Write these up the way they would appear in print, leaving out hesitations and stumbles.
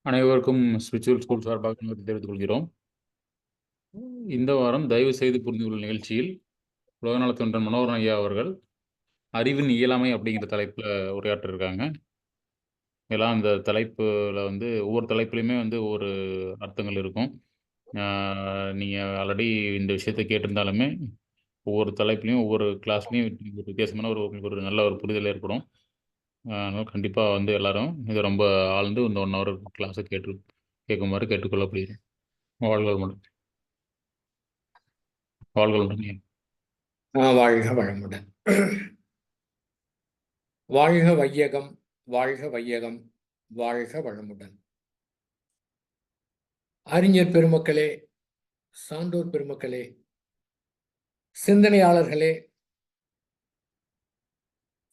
அனைவருக்கும் spiritual school சார்பாக தெரிவித்துக் கொள்கிறோம். இந்த வாரம் தயவு செய்து புரிந்து கொள்ளும் நிகழ்ச்சியில் உலகநலத் தொண்டன் மனோகரன் ஐயா அவர்கள் அறிவின் இயலாமை அப்படிங்கிற தலைப்பில் உரையாற்ற இருக்காங்க. எல்லாம் அந்த தலைப்பில் ஒவ்வொரு தலைப்புலையுமே ஒவ்வொரு அர்த்தங்கள் இருக்கும். நீங்கள் ஆல்ரெடி இந்த விஷயத்தை கேட்டிருந்தாலுமே ஒவ்வொரு தலைப்புலையும் ஒவ்வொரு கிளாஸ்லையும் வித்தியாசமான உங்களுக்கு ஒரு நல்ல ஒரு புரிதல் ஏற்படும். அதனால் கண்டிப்பாக எல்லாரும் இதை ரொம்ப ஆழ்ந்து இந்த 1 ஹவர் கிளாஸை கேட்குமாறு கேட்டுக்கொள்ளப்படுகிறேன். வாழ்கள் மட்டும் வாழ்கள் மட்டும் வாழ்க வளமுடன். வாழ்க வையகம், வாழ்க வையகம், வாழ்க வளமுடன். அறிஞர் பெருமக்களே, சான்றோர் பெருமக்களே, சிந்தனையாளர்களே,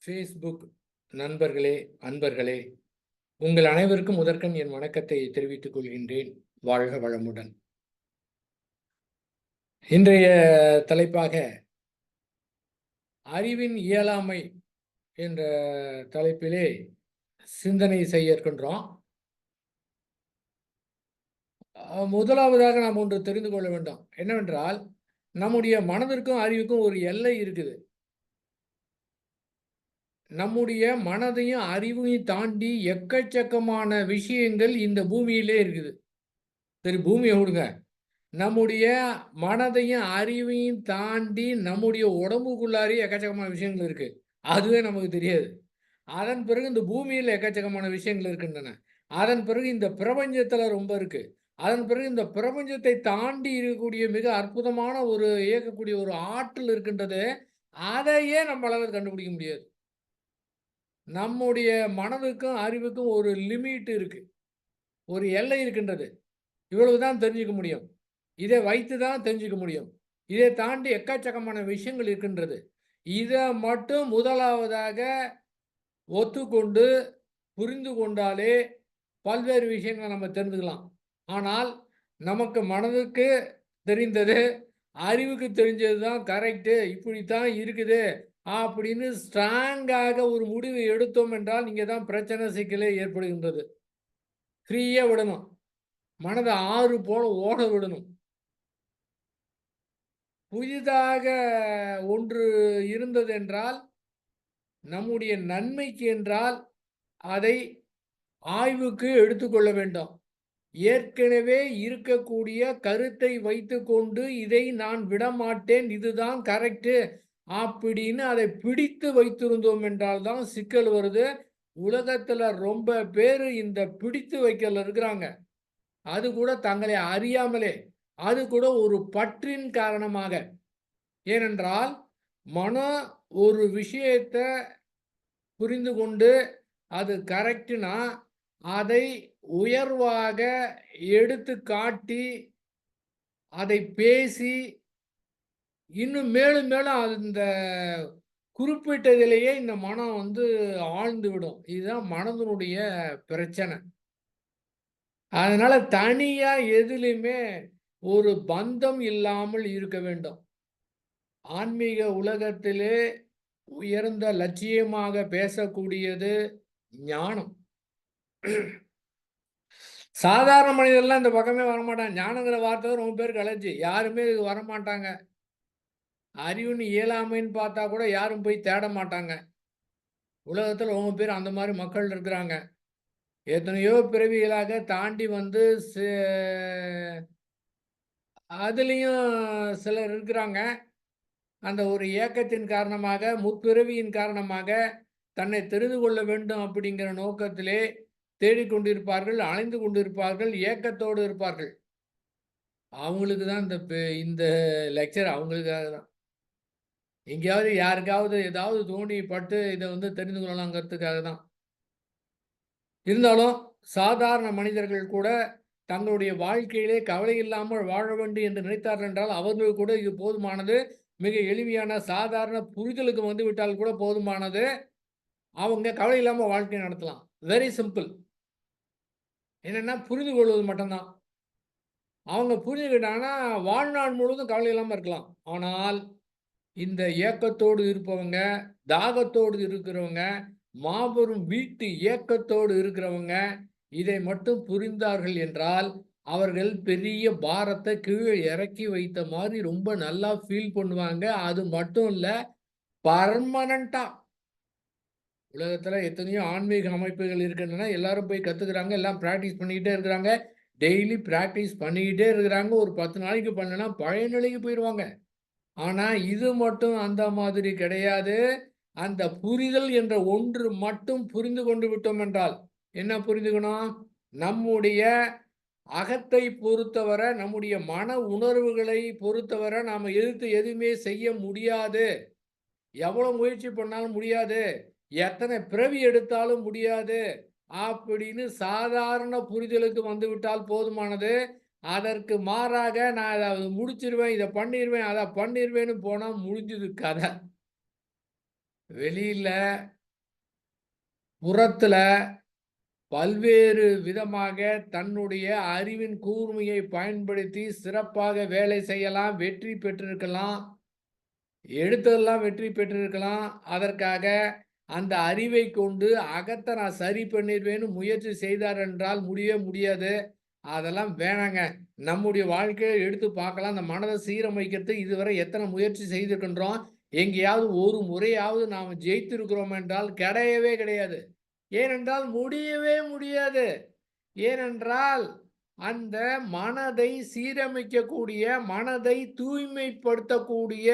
ஃபேஸ்புக் நண்பர்களே, அன்பர்களே, உங்கள் அனைவருக்கும் முதற்கண் என் வணக்கத்தை தெரிவித்துக் கொள்கின்றேன். வாழ்க வளமுடன். இன்றைய தலைப்பாக அறிவின் இயலாமை என்ற தலைப்பிலே சிந்தனை செய்ய இருக்கின்றோம். முதலாவதாக நாம் ஒன்று தெரிந்து கொள்ள வேண்டும். என்னவென்றால், நம்முடைய மனதிற்கும் அறிவுக்கும் ஒரு எல்லை இருக்குது. நம்முடைய மனதையும் அறிவையும் தாண்டி எக்கச்சக்கமான விஷயங்கள் இந்த பூமியிலே இருக்குது. சரி, பூமியை விடுங்க. நம்முடைய மனதையும் அறிவையும் தாண்டி நம்முடைய உடம்புக்குள்ளாரே எக்கச்சக்கமான விஷயங்கள் இருக்கு. அதுவே நமக்கு தெரியாது. அதன் பிறகு இந்த பூமியில் எக்கச்சக்கமான விஷயங்கள் இருக்கின்றன. அதன் பிறகு இந்த பிரபஞ்சத்தில் ரொம்ப இருக்கு. அதன் பிறகு இந்த பிரபஞ்சத்தை தாண்டி இருக்கக்கூடிய மிக அற்புதமான ஒரு இயக்கக்கூடிய ஒரு ஆற்றல் இருக்கின்றது. அதையே நம்மளால கண்டுபிடிக்க முடியாது. நம்முடைய மனதுக்கும் அறிவுக்கும் ஒரு லிமிட் இருக்கு, ஒரு எல்லை இருக்கின்றது. இவ்வளவுதான் தெரிஞ்சுக்க முடியும். இதை வைத்து தான் தெரிஞ்சுக்க முடியும். இதை தாண்டி எக்கச்சக்கமான விஷயங்கள் இருக்கின்றது. இதை மட்டும் முதலாவதாக ஒத்துக்கொண்டு புரிந்து கொண்டாலே பல்வேறு விஷயங்களை நம்ம தெரிஞ்சுக்கலாம். ஆனால் நமக்கு மனதுக்கு தெரிந்தது, அறிவுக்கு தெரிஞ்சது தான் கரெக்டு, இப்படித்தான் இருக்குது அப்படின்னு ஸ்ட்ராங்காக ஒரு முடிவு எடுத்தோம் என்றால் இங்கே தான் பிரச்சனை சிக்கலே ஏற்படுகின்றது. ஃப்ரீயாக விடணும், மனதை ஆறு போல ஓட விடணும். புதிதாக ஒன்று இருந்தது என்றால், நம்முடைய நன்மைக்கு என்றால் அதை ஆய்வுக்கு எடுத்துக்கொள்ள வேண்டும். ஏற்கனவே இருக்கக்கூடிய கருத்தை வைத்துக்கொண்டு இதை நான் விடமாட்டேன், இதுதான் கரெக்டு அப்படின்னு அதை பிடித்து வைத்திருந்தோம் என்றால் தான் சிக்கல் வருது. உலகத்துல ரொம்ப பேர் இந்த பிடித்து வைக்கல இருக்கிறாங்க. அது கூட தங்களை அறியாமலே, அது கூட ஒரு பற்றின் காரணமாக. ஏனென்றால் மனம் ஒரு விஷயத்தை புரிந்து கொண்டு அது கரெக்டுனா அதை உயர்வாக எடுத்து காட்டி அதை பேசி இன்னும் மேலும் மேலும் அந்த குறிப்பிட்டதிலேயே இந்த மனம் ஆழ்ந்து விடும். இதுதான் மனதனுடைய பிரச்சனை. அதனால தனியா எதிலுமே ஒரு பந்தம் இல்லாமல் இருக்க வேண்டும். ஆன்மீக உலகத்திலே உயர்ந்த லட்சியமாக பேசக்கூடியது ஞானம். சாதாரண மனிதர்லாம் இந்த பக்கமே வரமாட்டாங்க. ஞானங்கிற வார்த்தை ரொம்ப பேருக்கு அலர்ஜி. யாருமே இதுக்கு வரமாட்டாங்க. அறிவுன்னு இயலாமைன்னு பார்த்தா கூட யாரும் போய் தேட மாட்டாங்க. உலகத்தில் ரொம்ப பேர் அந்த மாதிரி மக்கள் இருக்கிறாங்க. எத்தனையோ பிறவிகளாக தாண்டி அதுலேயும் சிலர் இருக்கிறாங்க. அந்த ஒரு ஏக்கத்தின் காரணமாக, முற்பிறவியின் காரணமாக தன்னை தெரிந்து கொள்ள வேண்டும் அப்படிங்கிற நோக்கத்திலே தேடிக்கொண்டிருப்பார்கள், அலைந்து கொண்டிருப்பார்கள், ஏக்கத்தோடு இருப்பார்கள். அவங்களுக்கு தான் இந்த லெக்சர் அவங்களுக்காக தான். எங்கேயாவது யாருக்காவது ஏதாவது தோணி பட்டு இதை தெரிந்து கொள்ளலாங்கிறதுக்காக தான். இருந்தாலும் சாதாரண மனிதர்கள் கூட தங்களுடைய வாழ்க்கையிலே கவலை இல்லாமல் வாழ வேண்டும் என்று நினைத்தார்கள் என்றால் அவர்கள் கூட இது போதுமானது. மிக எளிமையான சாதாரண புரிதலுக்கு விட்டால் கூட போதுமானது. அவங்க கவலை இல்லாமல் வாழ்க்கை நடத்தலாம். Very simple. என்னென்னா புரிந்து கொள்வது மட்டும்தான். அவங்க புரிஞ்சுக்கிட்டாங்கன்னா வாழ்நாள் முழுவதும் கவலை இல்லாமல் இருக்கலாம். ஆனால் இந்த ஏக்கத்தோடு இருப்பவங்க, தாகத்தோடு இருக்கிறவங்க, மாபெரும் வீட்டு ஏக்கத்தோடு இருக்கிறவங்க இதை மட்டும் புரிந்தார்கள் என்றால் அவர்கள் பெரிய பாரத்தை கீழே இறக்கி வைத்த மாதிரி ரொம்ப நல்லா ஃபீல் பண்ணுவாங்க. அது மட்டும் இல்ல, பர்மனண்டா உலகத்துல எத்தனையோ ஆன்மீக அமைப்புகள் இருக்கின்றன. எல்லாரும் போய் கத்துக்கிறாங்க. எல்லாம் பிராக்டிஸ் பண்ணிக்கிட்டே இருக்கிறாங்க. டெய்லி பிராக்டிஸ் பண்ணிக்கிட்டே இருக்கிறாங்க. ஒரு 10 நாளைக்கு பண்ணனா பழைய நிலைக்கு போயிருவாங்க. ஆனா இது மட்டும் அந்த மாதிரி கிடையாது. அந்த புரிதல் என்ற ஒன்று மட்டும் புரிந்து கொண்டு விட்டோம் என்றால், என்ன புரிந்துக்கணும்? நம்முடைய அகத்தை பொறுத்தவரை, நம்முடைய மன உணர்வுகளை பொறுத்தவரை நாம எதிர்த்து எதுவுமே செய்ய முடியாது. எவ்வளவு முயற்சி பண்ணாலும் முடியாது. எத்தனை பிறவி எடுத்தாலும் முடியாது. அப்படின்னு சாதாரண புரிதலுக்கு வந்துவிட்டால் போதுமானது. அதற்கு மாறாக நான் அத முடிச்சிருவேன், இத பண்ணிருவேன், அத பண்ணிருவேன்னு போனா முடிஞ்சுது கதை. வெளியில, புறத்துல பல்வேறு விதமாக தன்னுடைய அறிவின் கூர்மையை பயன்படுத்தி சிறப்பாக வேலை செய்யலாம், வெற்றி பெற்றிருக்கலாம். எடுத்ததெல்லாம் வெற்றி பெற்றிருக்கலாம். அதற்காக அந்த அறிவை கொண்டு அகத்தை நான் சரி பண்ணிருவேன்னு முயற்சி செய்தார் என்றால் முடியவே முடியாது. அதெல்லாம் வேணாங்க. நம்முடைய வாழ்க்கையை எடுத்து பார்க்கலாம். அந்த மனதை சீரமைக்கிறதுக்கு இதுவரை எத்தனை முயற்சி செய்திருக்கின்றோம். எங்கேயாவது ஒரு முறையாவது நாம் ஜெயித்திருக்கிறோம் என்றால் கிடையவே கிடையாது. ஏனென்றால் முடியவே முடியாது. ஏனென்றால் அந்த மனதை சீரமைக்கக்கூடிய, மனதை தூய்மைப்படுத்தக்கூடிய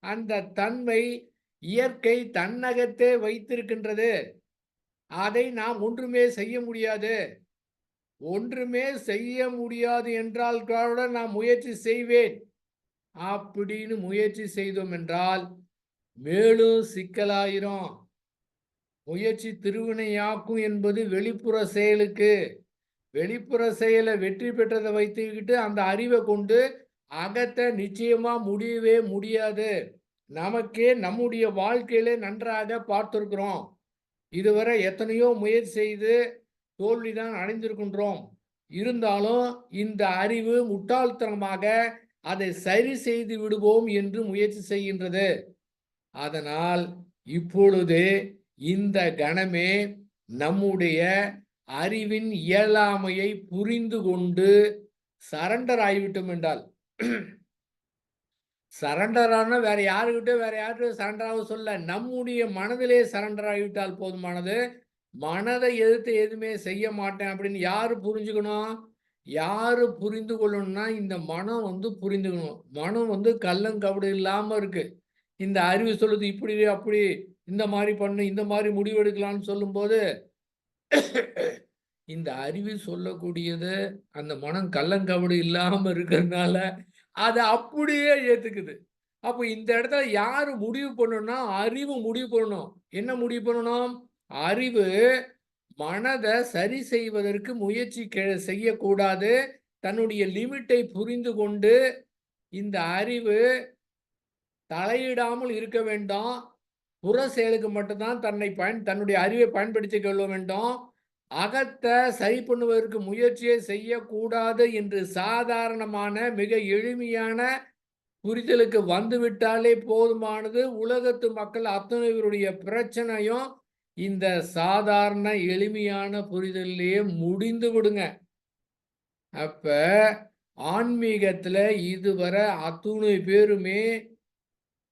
அந்த தன்மை இயற்கை தன்னகத்தே வைத்திருக்கின்றது. அதை நாம் ஒன்றுமே செய்ய முடியாது. ஒன்றுமே செய்ய முடியாது என்றால் கூட நான் முயற்சி செய்வேன் அப்படின்னு முயற்சி செய்தோம் என்றால் மேலும் சிக்கலாயிரும். முயற்சி திருவினையாக்கும் என்பது வெளிப்புற செயலுக்கு. வெளிப்புற செயலை வெற்றி பெற்றதை வைத்துக்கிட்டு அந்த அறிவை கொண்டு அகத்தை நிச்சயமா முடியவே முடியாது. நமக்கே நம்முடைய வாழ்க்கையிலே நன்றாக பார்த்திருக்கிறோம். இதுவரை எத்தனையோ முயற்சி செய்து தோல்விதான் அடைந்திருக்கின்றோம். இருந்தாலும் இந்த அறிவு முட்டாள்தனமாக அதை சரி செய்து விடுவோம் என்று முயற்சி செய்கின்றது. அதனால் இப்பொழுது இந்த கணமே நம்முடைய அறிவின் இயலாமையை புரிந்து கொண்டு சரண்டர் ஆகிவிட்டோம் என்றால், சரண்டர் ஆனா வேற யார்கிட்ட சரண்டர் ஆக சொல்ல, நம்முடைய மனதிலே சரண்டர் ஆகிவிட்டால் போதுமானது. மனதை எதிர்த்து எதுவுமே செய்ய மாட்டேன் அப்படின்னு யாரு புரிஞ்சுக்கணும்? யாரு புரிந்து கொள்ளணும்னா இந்த மனம் புரிந்துக்கணும். மனம் கள்ளங்கபடு இல்லாம இருக்கு. இந்த அறிவு சொல்லுது இப்படி அப்படி இந்த மாதிரி பண்ணு, இந்த மாதிரி முடிவெடுக்கலாம்னு சொல்லும்போது இந்த அறிவு சொல்லக்கூடியது அந்த மனம் கள்ளங்கபடு இல்லாம இருக்கிறதுனால அதை அப்படியே ஏத்துக்குது. அப்போ இந்த இடத்துல யாரு முடிவு பண்ணணும்னா அறிவு முடிவு பண்ணணும். என்ன முடிவு பண்ணணும்? அறிவு மனதை சரி செய்வதற்கு முயற்சி செய்யக்கூடாது. தன்னுடைய லிமிட்டை புரிந்து கொண்டு இந்த அறிவு தலையிடாமல் இருக்க வேண்டும். புற செயலுக்கு மட்டும்தான் தன்னுடைய அறிவை பயன்படுத்திக் கொள்ள வேண்டும். அகத்தை சரி பண்ணுவதற்கு முயற்சியை செய்யக்கூடாது என்று சாதாரணமான மிக எளிமையான புரிதலுக்கு வந்துவிட்டாலே போதுமானது. உலகத்து மக்கள் அத்தனை பேருடைய பிரச்சனையும் இந்த சாதாரண எளிமையான புரிதலிலேயே முடிந்து விடுங்க. அப்ப ஆன்மீகத்துல இதுவரை அத்துணை பேருமே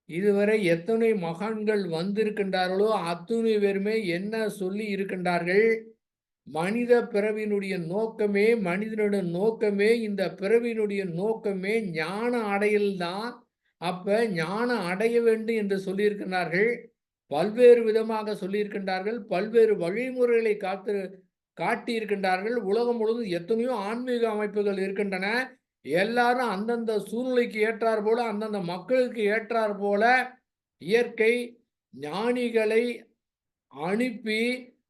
இதுவரை எத்தனை மகான்கள் வந்திருக்கின்றார்களோ அத்துணை பேருமே என்ன சொல்லி இருக்கின்றார்கள்? மனித பிறவியினுடைய நோக்கமே, மனிதனுடைய நோக்கமே, இந்த பிறவியினுடைய நோக்கமே ஞான அடையல் தான். அப்ப ஞானம் அடைய வேண்டும் என்று சொல்லியிருக்கிறார்கள். பல்வேறு விதமாக சொல்லியிருக்கின்றார்கள். பல்வேறு வழிமுறைகளை காட்டியிருக்கின்றார்கள். உலகம் முழுவதும் எத்தனையோ ஆன்மீக அமைப்புகள் இருக்கின்றன. எல்லாரும் அந்தந்த சூழ்நிலைக்கு ஏற்றார் போல, அந்தந்த மக்களுக்கு ஏற்றார் போல இயற்கை ஞானிகளை அனுப்பி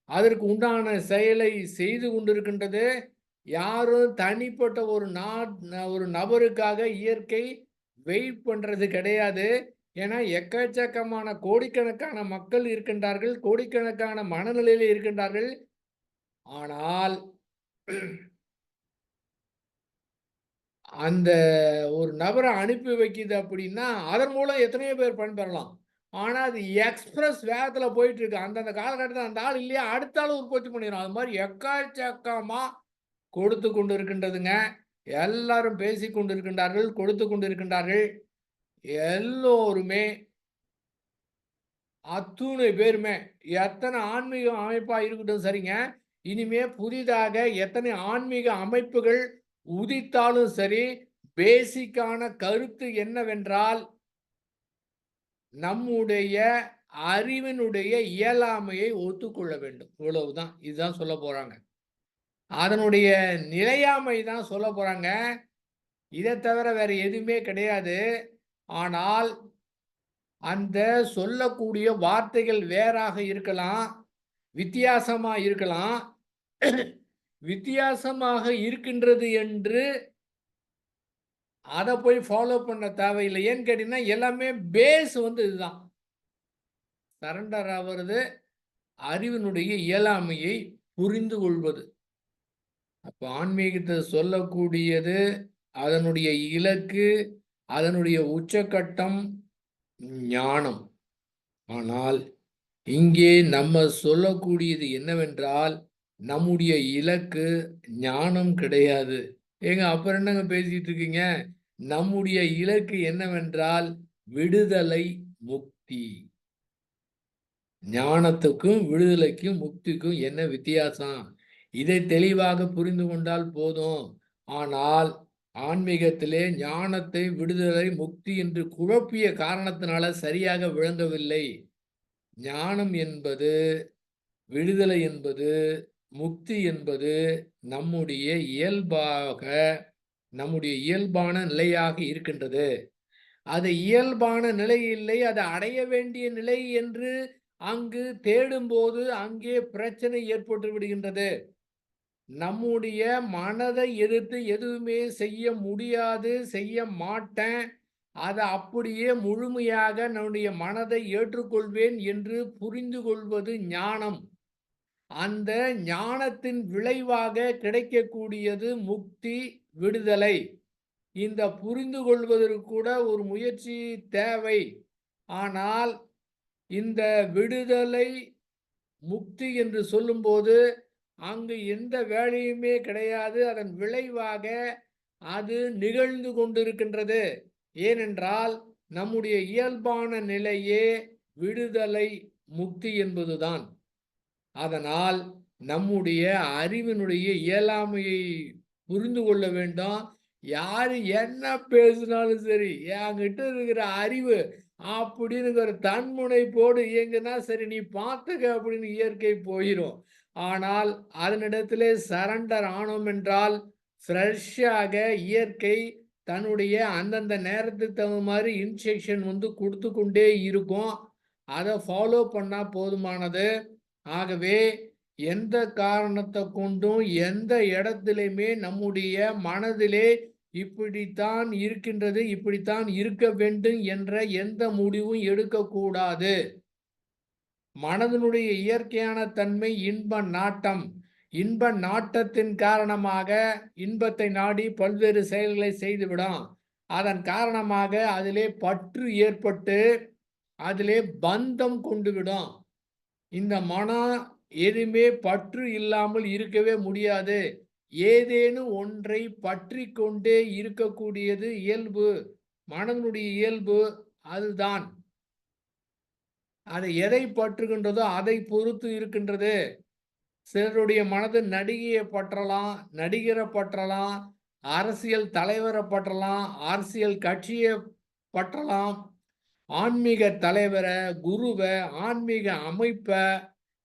அதற்கு உண்டான செயலை செய்து கொண்டிருக்கின்றது. யாரும் தனிப்பட்ட ஒரு நபருக்காக இயற்கை வெயிட் பண்றது கிடையாது. ஏன்னா எக்கச்சக்கமான கோடிக்கணக்கான மக்கள் இருக்கின்றார்கள், கோடிக்கணக்கான மனநிலையில் இருக்கின்றார்கள். ஆனால் அந்த ஒரு நபரை அனுப்பி வைக்குது அப்படின்னா அதன் மூலம் எத்தனையோ பேர் பயன்பெறலாம். ஆனா அது எக்ஸ்பிரஸ் வேகத்துல போயிட்டு இருக்கு. அந்தந்த காலகட்டத்துல அந்த ஆள் இல்லையா, அடுத்த ஆள் உற்பத்தி பண்ணிரும். அது மாரி எக்கச்சக்கமா கொடுத்து கொண்டு இருக்கின்றதுங்க. எல்லாரும் பேசிக் கொண்டிருக்கின்றார்கள், கொடுத்து கொண்டிருக்கின்றார்கள். எல்லோருமே அத்துணை பேருமே எத்தனை ஆன்மீக அமைப்பா இருக்கட்டும் சரிங்க. இனிமே புதிதாக எத்தனை ஆன்மீக அமைப்புகள் உதித்தாலும் சரி, பேசிக்கான கருத்து என்னவென்றால், நம்முடைய அறிவினுடைய இயலாமையை ஒத்துக்கொள்ள வேண்டும். இவ்வளவுதான். இதுதான் சொல்லப் போறாங்க. அதனுடைய நிலையாமை தான் சொல்லப் போறாங்க. இதைத் தவிர வேற எதுவுமே கிடையாது. ஆனால் அந்த சொல்லக்கூடிய வார்த்தைகள் வேறாக இருக்கலாம். வித்தியாசமா இருக்கலாம். வித்தியாசமாக இருக்கின்றது என்று அத போய் ஃபாலோ பண்ண தேவையில்லை. ஏன்னு கேட்டீங்கன்னா, எல்லாமே பேஸ் வந்து இதுதான். சரண்டர் ஆவறது அறிவினுடைய இயலாமையை புரிந்து கொள்வது. அப்ப ஆன்மீகத்தை சொல்லக்கூடியது, அதனுடைய இலக்கு, அதனுடைய உச்சக்கட்டம் ஞானம். ஆனால் இங்கே நம்ம சொல்லக்கூடியது என்னவென்றால், நம்முடைய இலக்கு ஞானம் கிடையாது. ஏங்க அப்புறம் என்னங்க பேசிட்டு இருக்கீங்க? நம்முடைய இலக்கு என்னவென்றால் விடுதலை, முக்தி. ஞானத்துக்கும் விடுதலைக்கும் முக்திக்கும் என்ன வித்தியாசம்? இதை தெளிவாக புரிந்து கொண்டால் போதும். ஆனால் ஆன்மீகத்திலே ஞானத்தை விடுதலை, முக்தி என்று குழப்பிய காரணத்தினால சரியாக விளங்கவில்லை. ஞானம் என்பது, விடுதலை என்பது, முக்தி என்பது நம்முடைய இயல்பான நிலையாக இருக்கின்றது. அது இயல்பான நிலை இல்லை, அது அடைய வேண்டிய நிலை என்று அங்கு தேடும்போது அங்கே பிரச்சனை ஏற்பட்டு விடுகின்றது. நம்முடைய மனதை எதிர்த்து எதுவுமே செய்ய முடியாது, செய்ய மாட்டேன். அதை அப்படியே முழுமையாக நம்முடைய மனதை ஏற்றுக்கொள்வேன் என்று புரிந்து கொள்வது ஞானம். அந்த ஞானத்தின் விளைவாக கிடைக்கக்கூடியது முக்தி, விடுதலை. இந்த புரிந்து கொள்வதற்கு கூட ஒரு முயற்சி தேவை. ஆனால் இந்த விடுதலை, முக்தி என்று சொல்லும்போது அங்கு எந்த வேலையுமே கிடையாது. அதன் விளைவாக அது நிகழ்ந்து கொண்டிருக்கின்றது. ஏனென்றால் நம்முடைய இயல்பான நிலையே விடுதலை, முக்தி என்பதுதான். அதனால் நம்முடைய அறிவினுடைய இயலாமையை புரிந்து கொள்ள வேண்டும். யாரு என்ன பேசினாலும் சரி, என்கிட்ட இருக்கிற அறிவு அப்படின்னு ஒரு தன்முனைப்போடு இயங்குனா சரி, நீ பார்த்துக்க அப்படின்னு இயற்கை போயிரும். ஆனால் அதனிடத்திலே சரண்டர் ஆனோம் என்றால் ஃப்ரெஷ்ஷாக இயற்கை தன்னுடைய அந்தந்த நேரத்துக்கு தகுந்த மாதிரி இன்ஸ்ட்ரக்ஷன் வந்து கொடுத்து கொண்டே இருக்கும். அதை ஃபாலோ பண்ணா போதுமானது. ஆகவே எந்த காரணத்தை கொண்டும் எந்த இடத்திலுமே நம்முடைய மனதிலே இப்படித்தான் இருக்கின்றது, இப்படித்தான் இருக்க வேண்டும் என்ற எந்த முடிவும் எடுக்கக்கூடாது. மனதினுடைய இயற்கையான தன்மை இன்ப நாட்டம். இன்ப நாட்டத்தின் காரணமாக இன்பத்தை நாடி பல்வேறு செயல்களை செய்துவிடும். அதன் காரணமாக அதிலே பற்று ஏற்பட்டு அதிலே பந்தம் கொண்டுவிடும். இந்த மனம் எதுவுமே பற்று இல்லாமல் இருக்கவே முடியாது. ஏதேனும் ஒன்றை பற்றி கொண்டே இருக்கக்கூடியது இயல்பு. மனதினுடைய இயல்பு அதுதான். அதை எதை பற்றுகின்றதோ அதை பொறுத்து இருக்கின்றது. சிலருடைய மனது நடிகையை பற்றலாம், நடிகரை பற்றலாம், அரசியல் தலைவரை பற்றலாம், அரசியல் கட்சியை பற்றலாம், ஆன்மீக தலைவரை, குருவை, ஆன்மீக அமைப்பை,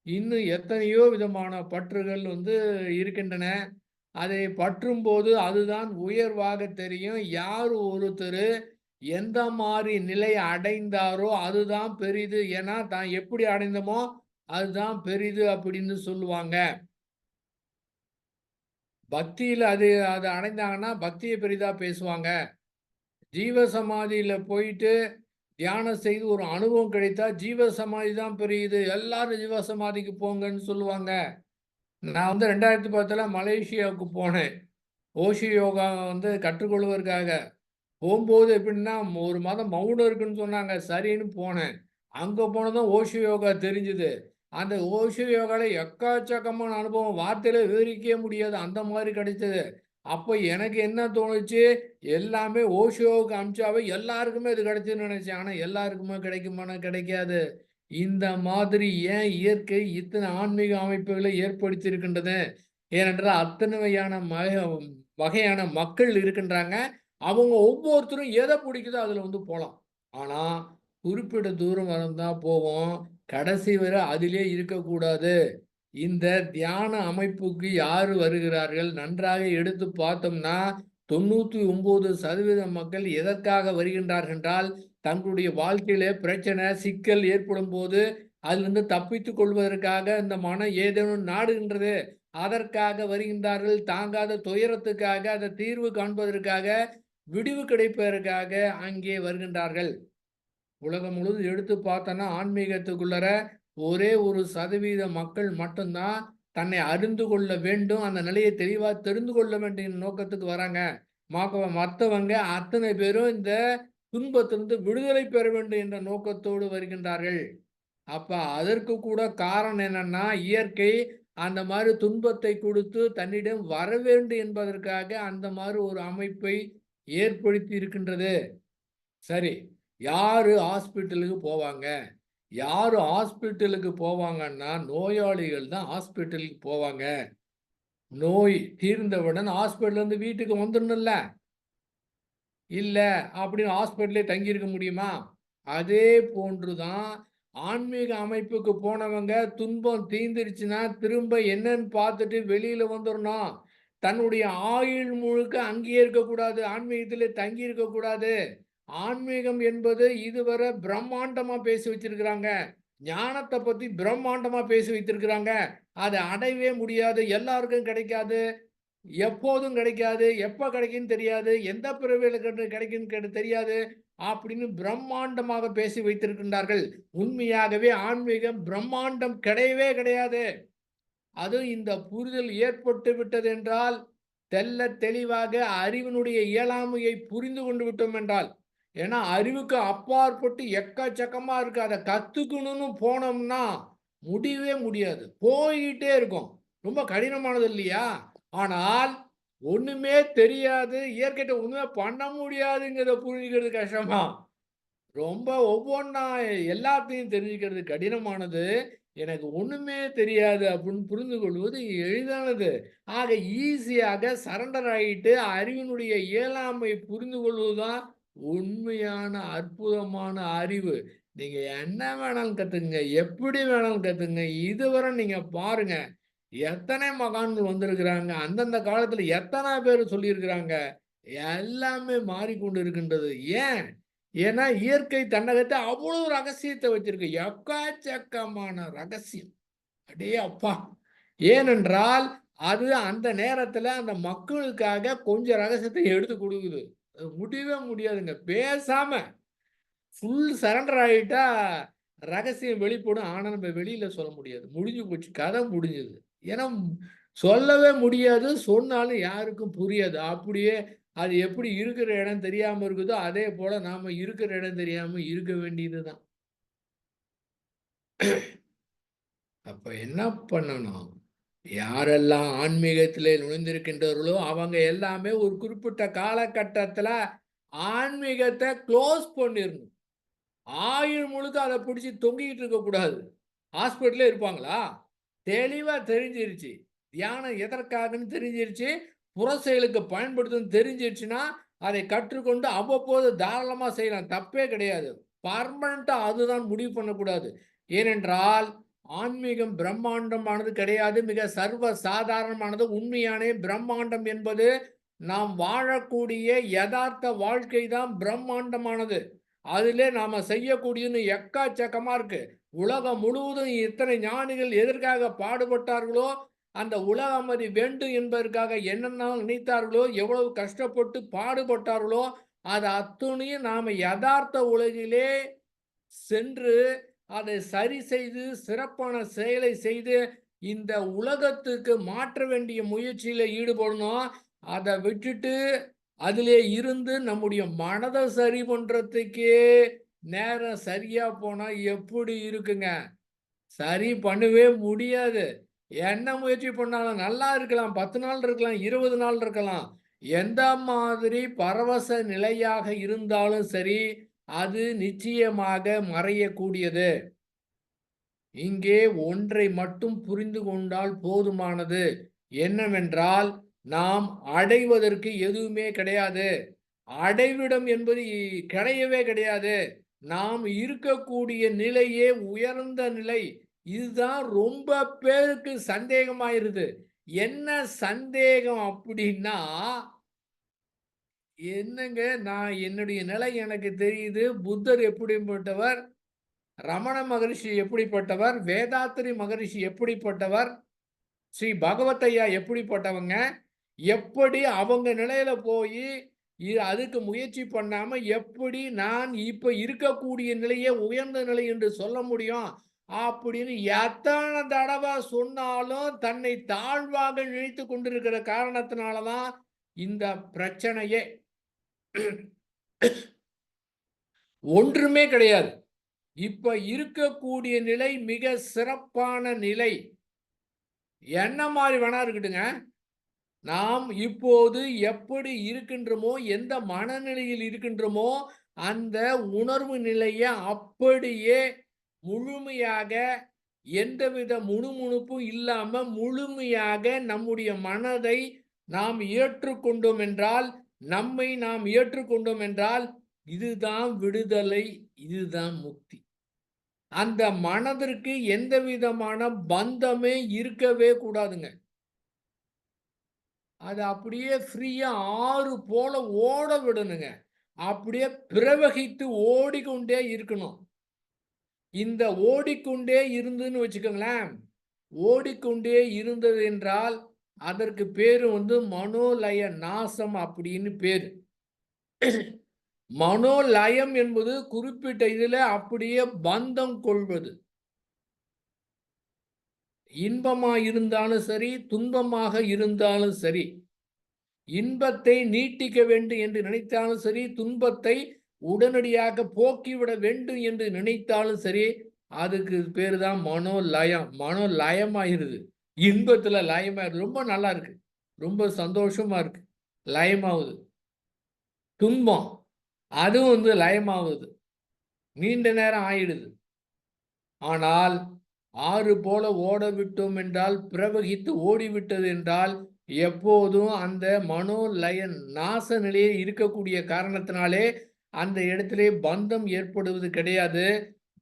இன்னும் எத்தனையோ விதமான பற்றுகள் வந்து இருக்கின்றன. அதை பற்றும்போது அதுதான் உயர்வாக தெரியும். யார் ஒருத்தர் எந்த மாதிரி நிலை அடைந்தாரோ அதுதான் பெரிது. ஏன்னா தான் எப்படி அடைந்தோமோ அதுதான் பெரிது அப்படின்னு சொல்லுவாங்க. பக்தியில் அது அடைந்தாங்கன்னா பக்தியை பெரிதா பேசுவாங்க. ஜீவ சமாதியில போயிட்டு தியானம் செய்து ஒரு அனுபவம் கிடைத்தா ஜீவ சமாதி தான் பெரியது, எல்லாரும் ஜீவ சமாதிக்கு போங்கன்னு சொல்லுவாங்க. நான் வந்து 2010 மலேசியாவுக்கு போனேன். ஓஷோ யோகா வந்து கற்றுக்கொள்வதற்காக. போகும்போது எப்படின்னா 1 மாதம் மௌனம் இருக்குன்னு சொன்னாங்க. சரின்னு போனேன். அங்க போனதும் ஓஷோ யோகா தெரிஞ்சுது. அந்த ஓஷோ யோகால எக்கச்சக்கமான அனுபவம் வார்த்தையில விவரிக்கவே முடியாது. அந்த மாதிரி கிடைச்சது. அப்ப எனக்கு என்ன தோணுச்சு, எல்லாமே ஓஷோவுக்கு அனுப்பிச்சாவே எல்லாருக்குமே இது கிடைச்சுதுன்னு நினைச்சேன். ஆனா எல்லாருக்குமே கிடைக்குமானா கிடைக்காது. இந்த மாதிரி ஏன் இயற்கை இத்தனை ஆன்மீக அமைப்புகளை ஏற்படுத்தி இருக்கின்றது? ஏனென்றால் அத்தனை வகையான மக்கள் இருக்கின்றாங்க. அவங்க ஒவ்வொருத்தரும் எதை பிடிக்குதோ அதுல வந்து போலாம். ஆனா குறிப்பிட்ட தூரம் வந்தா போவோம். கடைசி வரை அதிலே இருக்கக்கூடாது. இந்த தியான அமைப்புக்கு யார் வருகிறார்கள்? நன்றாக எடுத்து பார்த்தோம்னா, 99% மக்கள் எதற்காக வருகின்றார்கள் என்றால், தங்களுடைய வாழ்க்கையிலே பிரச்சனை, சிக்கல் ஏற்படும்போது, அதிலிருந்து தப்பித்துக் கொள்வதற்காக இந்த மனம் ஏதேனும் நாடுகின்றது. அதற்காக வருகின்றார்கள். தாங்காத துயரத்துக்காக, அதை தீர்வு காண்பதற்காக, விடிவு கிடைப்பதற்காக அங்கே வருகின்றார்கள். உலகம் முழுவதும் எடுத்து பார்த்தோன்னா, ஆன்மீகத்துக்குள்ளர ஒரே 1% மக்கள் மட்டும்தான் தன்னை அறிந்து கொள்ள வேண்டும், அந்த நிலையை தெளிவா தெரிந்து கொள்ள வேண்டிய நோக்கத்துக்கு வராங்க. மத்தவங்க அத்தனை பேரும் இந்த துன்பத்திலிருந்து விடுதலை பெற வேண்டும் என்ற நோக்கத்தோடு வருகின்றார்கள். அப்ப அதற்கு கூட காரணம் என்னன்னா, இயற்கை அந்த மாரி துன்பத்தை கொடுத்து தன்னிடம் வர வேண்டும் என்பதற்காக அந்த மாரி ஒரு அமைப்பை ஏற்படுத்தி இருக்கின்றது. சரி. யாரு ஹாஸ்பிட்டலுக்கு போவாங்க? யாரு ஹாஸ்பிட்டலுக்கு போவாங்கன்னா, நோயாளிகள் தான் ஹாஸ்பிட்டலுக்கு போவாங்க. நோய் தீர்ந்தவுடன் ஹாஸ்பிட்டல்லேருந்து வீட்டுக்கு வந்துடணும்ல. இல்ல அப்படின்னு ஹாஸ்பிட்டல்லே தங்கியிருக்க முடியுமா? அதே போன்று தான் ஆன்மீக அமைப்புக்கு போனவங்க துன்பம் தீர்ந்துருச்சுன்னா, திரும்ப என்னன்னு பார்த்துட்டு வெளியில வந்துரணும். தன்னுடைய ஆயுள் முழுக்க அங்கேயே இருக்கக்கூடாது. ஆன்மீகத்திலே தங்கி இருக்கக்கூடாது. ஆன்மீகம் என்பது இதுவரை பிரம்மாண்டமா பேசி வச்சிருக்கிறாங்க. ஞானத்த பத்தி பிரம்மாண்டமா பேசி வைத்திருக்கிறாங்க. அத அடையவே முடியாது. எல்லாருக்கும் கிடைக்காது. எப்போதும் கிடைக்காது. எப்ப கிடைக்கும்னு தெரியாது. எந்த பிறவியில கிடைக்கும்னு தெரியாது. அப்படின்னு பிரம்மாண்டமாக பேசி வைத்திருக்கின்றார்கள். உண்மையாகவே ஆன்மீகம் பிரம்மாண்டம் கிடையவே கிடையாது. அதுவும் இந்த புரிதல் ஏற்பட்டு விட்டது என்றால், தெள்ளத் தெளிவாக அறிவினுடைய இயலாமையை புரிந்து கொண்டு விட்டோம் என்றால், ஏன்னா அறிவுக்கு அப்பாற்பட்டு எக்கச்சக்கமா இருக்கு. அத கத்துக்கணும்னு போனோம்னா, முடியவே முடியாது. போய்க்கிட்டே இருக்கும். ரொம்ப கடினமானது இல்லையா? ஆனால், ஒண்ணுமே தெரியாது, இயற்கைட்ட ஒண்ணுமே பண்ண முடியாதுங்கிறத புரிஞ்சுக்கிறது கஷ்டமா? ரொம்ப ஒவ்வொன்னா எல்லாத்தையும் தெரிஞ்சுக்கிறது கடினமானது. எனக்கு ஒண்ணுமே தெரியாது அப்படின்னு புரிந்து கொள்வது எளிதானது. ஆக ஈஸியாக சரண்டர் ஆயிட்டு அறிவினுடைய இயலாமை புரிந்து கொள்வதுதான் உண்மையான அற்புதமான அறிவு. நீங்க என்ன வேணாலும் கத்துக்குங்க. எப்படி வேணாலும் கத்துக்குங்க. இதுவரை நீங்க பாருங்க. எத்தனை மகான்கள் வந்திருக்கிறாங்க. அந்தந்த காலத்துல எத்தனை பேர் சொல்லியிருக்கிறாங்க. எல்லாமே மாறிக்கொண்டு இருக்கின்றது. ஏன்? ஏன்னா இயற்கை தன்னகத்தை அவ்வளவு ரகசியத்தை வச்சிருக்கு. எக்கச்சக்கமான ரகசியம். அடே அப்பா! ஏனென்றால், அது அந்த நேரத்துல அந்த மக்களுக்காக கொஞ்சம் ரகசியத்தை எடுத்து குடுக்குது. அது முடியவே முடியாதுங்க. பேசாம ஃபுல் சரண்டர் ஆயிட்டா, ரகசியம் வெளிப்படும். ஆனா, நம்ம வெளியில சொல்ல முடியாது. முடிஞ்சு போச்சு. கதை முடிஞ்சது. ஏன்னா, சொல்லவே முடியாது. சொன்னாலும் யாருக்கும் புரியாது. அப்படியே அது எப்படி இருக்கிற இடம் தெரியாம இருக்குதோ, அதே போல நாம இருக்கிற இடம் தெரியாம இருக்க வேண்டியது தான். அப்ப என்ன பண்ணணும்? யாரெல்லாம் ஆன்மீகத்திலே நுழைந்திருக்கின்றார்களோ, அவங்க எல்லாமே ஒரு குறிப்பிட்ட காலகட்டத்தில ஆன்மீகத்த குளோஸ் பண்ணிறணும். ஆயுள் முழுக்க அத பிடிச்சு தொங்கிட்டு இருக்கக்கூடாது. ஹாஸ்பிட்டல்லே இருப்பாங்களா? தெளிவா தெரிஞ்சிருச்சு. தியானம் எதற்காகன்னு தெரிஞ்சிருச்சு. புற செயலுக்கு பயன்படுத்தும்னு தெரிஞ்சிருச்சுன்னா, அதை கற்றுக்கொண்டு அவ்வப்போது தாராளமா செய்யலாம். தப்பே கிடையாது. பெர்மனன்ட்டா அதுதான் முடிவு பண்ணக்கூடாது. ஏனென்றால், ஆன்மீகம் பிரம்மாண்டமானது கிடையாது. மிக சர்வ சாதாரணமானது. உண்மையானே பிரம்மாண்டம் என்பது நாம் வாழக்கூடிய யதார்த்த வாழ்க்கை தான் பிரம்மாண்டமானது. அதிலே நாம செய்யக்கூடியது எக்கச்சக்கமா இருக்கு. உலகம் முழுவதும் இத்தனை ஞானிகள் எதற்காக பாடுபட்டார்களோ, அந்த உலக அமைதி வேண்டும் என்பதற்காக என்னென்ன நினைத்தார்களோ, எவ்வளவு கஷ்டப்பட்டு பாடுபட்டார்களோ, அது அத்துணையும் நாம யதார்த்த உலகிலே சென்று அதை சரி செய்து சிறப்பான செயலை செய்து இந்த உலகத்துக்கு மாற்ற வேண்டிய முயற்சியில ஈடுபடணும். அதை விட்டுட்டு அதிலே இருந்து நம்முடைய மனதை சரி பண்றதுக்கே நேரம் சரியா போனா எப்படி இருக்குங்க? சரி பண்ணவே முடியாது. என்ன முயற்சி பண்ணாலும் நல்லா இருக்கலாம். 10 நாள் இருக்கலாம், 20 நாள் இருக்கலாம். எந்த மாதிரி பரவச நிலையாக இருந்தாலும் சரி, அது நிச்சயமாக மறையக்கூடியது. இங்கே ஒன்றை மட்டும் புரிந்து கொண்டால் போதுமானது. என்னவென்றால், நாம் அடைவதற்கு எதுவுமே கிடையாது. அடைவிடம் என்பது கிடையவே கிடையாது. நாம் இருக்கக்கூடிய நிலையே உயர்ந்த நிலை. இதுதான் ரொம்ப பேருக்கு சந்தேகமாயிருது. என்ன சந்தேகம் அப்படின்னா, என்னங்க நான் என்னுடைய நிலை எனக்கு தெரியுது. புத்தர் எப்படிப்பட்டவர்? ரமண மகரிஷி எப்படிப்பட்டவர்? வேதாத்திரி மகரிஷி எப்படிப்பட்டவர்? ஸ்ரீ பகவத் ஐயா எப்படிப்பட்டவங்க? எப்படி அவங்க நிலையில போயி, அதுக்கு முயற்சி பண்ணாம எப்படி நான் இப்ப இருக்கக்கூடிய நிலையே உயர்ந்த நிலை என்று சொல்ல முடியும்? அப்படின்னு எத்தனை தடவை சொன்னாலும் தன்னை தாழ்வாக நினைத்துக் கொண்டிருக்கிற காரணத்தினால தான் இந்த பிரச்சனையே. ஒன்றுமே கிடையாது. இப்ப இருக்கக்கூடிய நிலை மிக சிறப்பான நிலை. என்ன மாரி வேணா இருக்கட்டுங்க. நாம் இப்போது எப்படி இருக்கின்றோமோ, எந்த மனநிலையில் இருக்கின்றோமோ, அந்த உணர்வு நிலைய அப்படியே முழுமையாக எந்தவித முணுமுணுப்பும் இல்லாம முழுமையாக நம்முடைய மனதை நாம் ஏற்றுக்கொண்டோம் என்றால், நம்மை நாம் ஏற்றுக்கொண்டோம் என்றால், இதுதான் விடுதலை, இதுதான் முக்தி. அந்த மனதிற்கு எந்த விதமான பந்தமே இருக்கவே கூடாதுங்க. அது அப்படியே ஃப்ரீயா ஆறு போல ஓட விடணுங்க. அப்படியே பிரவகித்து ஓடிக்கொண்டே இருக்கணும். இந்த ஓடிக்கொண்டே இருந்துன்னு வச்சுக்கோங்களேன், ஓடிக்கொண்டே இருந்தது என்றால், அதற்கு பேரு மனோலய நாசம் அப்படின்னு பேரு. மனோலயம் என்பது குறிப்பிட்ட இதுல அப்படியே பந்தம் கொள்வது. இன்பமா இருந்தாலும் சரி, துன்பமாக இருந்தாலும் சரி. இன்பத்தை நீட்டிக்க வேண்டும் என்று நினைத்தாலும் சரி, துன்பத்தை உடனடியாக போக்கிவிட வேண்டும் என்று நினைத்தாலும் சரி, அதுக்கு பேரு தான் மனோலயம். மனோலயமாயிருது. இன்பத்துல லயமாயிருது. ரொம்ப நல்லா இருக்கு. ரொம்ப சந்தோஷமா இருக்கு. லயமாவுது. துன்பம் அதுவும் லயமாவுது. நீண்ட நேரம் ஆயிடுது. ஆனால் ஆறு போல ஓட விட்டோம் என்றால், பிரவகித்து ஓடிவிட்டது என்றால், எப்போதும் அந்த மனோலய நாச நிலையில் இருக்கக்கூடிய காரணத்தினாலே அந்த இடத்திலே பந்தம் ஏற்படுவது கிடையாது.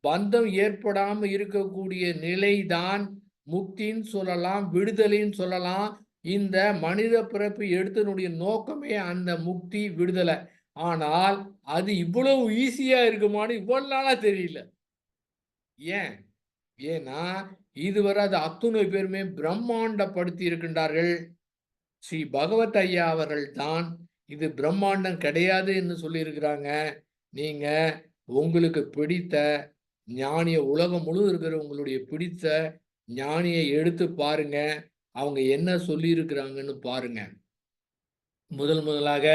பந்தம் ஏற்படாம இருக்கக்கூடிய நிலைதான் முக்தின்னு சொல்லலாம், விடுதலைன்னு சொல்லலாம். இந்த மனித பிறப்பு எடுத்தனுடைய நோக்கமே அந்த முக்தி, விடுதலை. ஆனால் அது இவ்வளவு ஈஸியா இருக்குமான்னு இவ்வளவு நாளா தெரியல. ஏன்? ஏன்னா இதுவரை அது அத்துணை பேருமே பிரம்மாண்டப்படுத்தி இருக்கின்றார்கள். ஸ்ரீ பகவத் ஐயா அவர்கள் தான் இது பிரம்மாண்டம் கிடையாது என்று சொல்லியிருக்கிறாங்க. நீங்க உங்களுக்கு பிடித்த ஞானிய, உலகம் முழுவதும் இருக்கிற உங்களுடைய பிடித்த ஞானியை எடுத்து பாருங்க. அவங்க என்ன சொல்லியிருக்கிறாங்கன்னு பாருங்க. முதலாக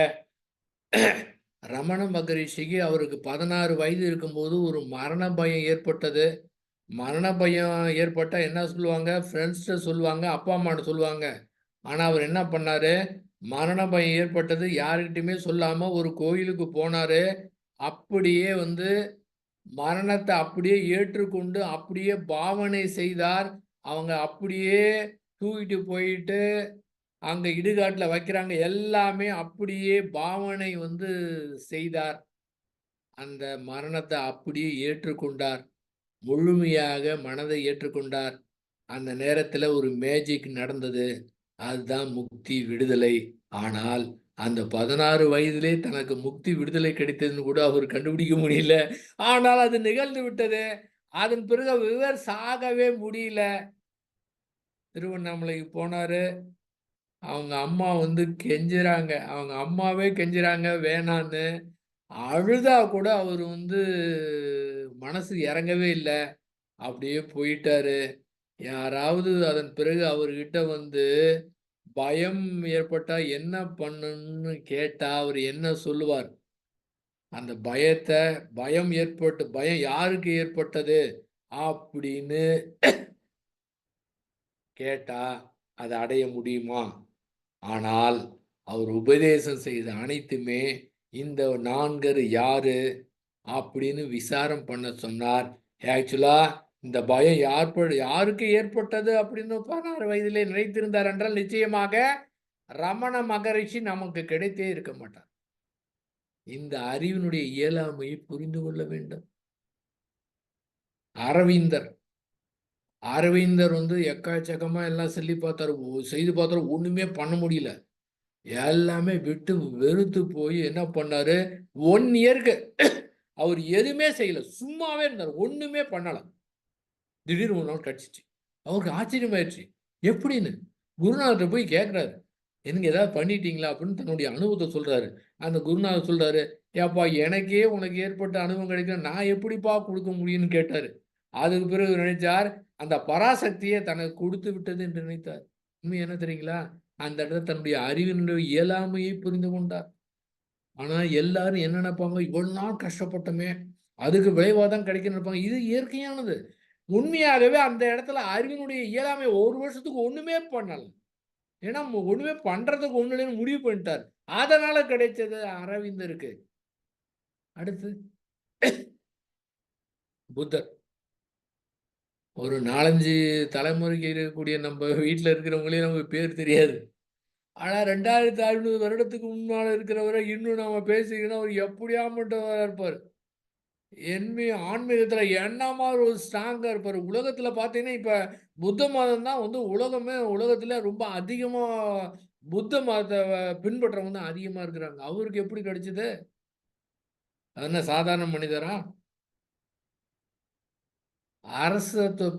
ரமண மகரிஷிக்கு அவருக்கு 16 வயது இருக்கும்போது ஒரு மரண பயம் ஏற்பட்டது. மரண பயம் ஏற்பட்டா என்ன சொல்லுவாங்க? ஃப்ரெண்ட்ஸ்ட்ட சொல்லுவாங்க, அப்பா அம்மாட்ட சொல்லுவாங்க. ஆனா அவர் என்ன பண்ணாரு? மரண பயம் ஏற்பட்டது யாருக்கிட்டயுமே சொல்லாம ஒரு கோயிலுக்கு போனாரு. அப்படியே மரணத்த அப்படியே ஏற்றுக்கொண்டு, அப்படியே பாவனை செய்தார். அவங்க அப்படியே தூக்கிட்டு போயிட்டு, அங்க இடுகாட்டுல வைக்கிறாங்க. எல்லாமே அப்படியே பாவனை செய்தார். அந்த மரணத்த அப்படியே ஏற்றுக்கொண்டார். முழுமையாக மனதை ஏற்றுக்கொண்டார். அந்த நேரத்துல ஒரு மேஜிக் நடந்தது. அதுதான் முக்தி, விடுதலை. ஆனால் அந்த 16 வயதிலே தனக்கு முக்தி, விடுதலை கிடைத்ததுன்னு கூட அவர் கண்டுபிடிக்க முடியல. ஆனால் அது நிகழ்ந்து விட்டது. அதன் பிறகு அவர் சாகவே முடியல. திருவண்ணாமலைக்கு போனாரு. அவங்க அம்மா கெஞ்சுறாங்க. அவங்க அம்மாவே கெஞ்சுறாங்க வேணான்னு. அழுதா கூட அவர் மனசு இறங்கவே இல்ல. அப்படியே போயிட்டாரு. யாராவது அதன் பிறகு அவர்கிட்ட பயம் ஏற்பட்டா என்ன பண்ணணும்னு கேட்டா அவர் என்ன சொல்லுவார்? அந்த பயம் பயம் யாருக்கு ஏற்பட்டது அப்படின்னு கேட்டா அதை அடைய முடியுமா? ஆனால் அவர் உபதேசம் செய்த அனைத்துமே இந்த 4 யாரு அப்படின்னு விசாரம் பண்ண சொன்னார். ஆக்சுவலா இந்த பயம் யாருக்கு ஏற்பட்டது அப்படின்னு 16 வயதிலே நினைத்திருந்தார் என்றால் நிச்சயமாக ரமண மகரிஷி நமக்கு கிடைத்தே இருக்க மாட்டார். இந்த அறிவினுடைய இயலாமையை புரிந்து கொள்ள வேண்டும். அரவிந்தர் வந்து எக்கச்சக்கமா எல்லாம் சொல்லி பார்த்தாரு, செய்து பார்த்தாரு, ஒண்ணுமே பண்ண முடியல. எல்லாமே விட்டு வெறுத்து போய் என்ன பண்ணாரு, 1 இயருக்கு அவர் எதுவுமே செய்யல, சும்மாவே இருந்தார், ஒண்ணுமே பண்ணல. திடீர்னு ஒரு நாள் கிடைச்சிச்சு. அவருக்கு ஆச்சரியமாயிருச்சு. எப்படின்னு குருநாதர்கிட்ட போய் கேட்கிறாரு, எனக்கு ஏதாவது பண்ணிட்டீங்களா அப்படின்னு தன்னுடைய அனுபவத்தை சொல்றாரு. அந்த குருநாதர் சொல்றாரு, ஏப்பா எனக்கே உனக்கு ஏற்பட்ட அனுபவம் கிடைக்கும், நான் எப்படிப்பா கொடுக்க முடியும்னு கேட்டாரு. அதுக்கு பிறகு நினைச்சார், அந்த பராசக்தியை தனக்கு கொடுத்து விட்டது என்று நினைத்தார். உண்மை என்ன தெரியுங்களா? அந்த இடத்துல தன்னுடைய அறிவினுடைய இயலாமையை புரிந்து கொண்டார். ஆனா எல்லாரும் என்ன நினைப்பாங்க, இவ்வளவு நாள் கஷ்டப்பட்டோமே, அதுக்கு விளைவா தான் கிடைக்குன்னு நினைப்பாங்க. இது இயற்கையானது. உண்மையாகவே அந்த இடத்துல அறிவினுடைய இயலாமை 1 வருஷத்துக்கு ஒண்ணுமே பண்ணல. ஏன்னா ஒண்ணுமே பண்றதுக்கு ஒண்ணு இல்லைன்னு முடிவு பண்ணிட்டார். அதனால கிடைச்சது அரவிந்தருக்கு. அடுத்து புத்தர். ஒரு 4, 5 தலைமுறைக்கு இருக்கக்கூடிய நம்ம வீட்டுல இருக்கிறவங்களே நமக்கு பேர் தெரியாது. ஆனா 2500 வருடத்துக்கு முன்னால இருக்கிறவரை இன்னும் நம்ம பேசிக்கணும், அவர் எப்படியாப்பட்டவரா இருப்பாரு. ஆன்மீகத்துல என்ன மாதிரி ஒரு ஸ்ட்ராங்கா இருப்பாரு. உலகத்துல பாத்தீங்கன்னா இப்ப புத்த மதம் தான் வந்து உலகத்துல ரொம்ப அதிகமா புத்த மதத்தை பின்பற்றவங்க தான் அதிகமா இருக்கிறாங்க. அவருக்கு எப்படி கிடைச்சது? அது என்ன சாதாரண மனிதரா? அரச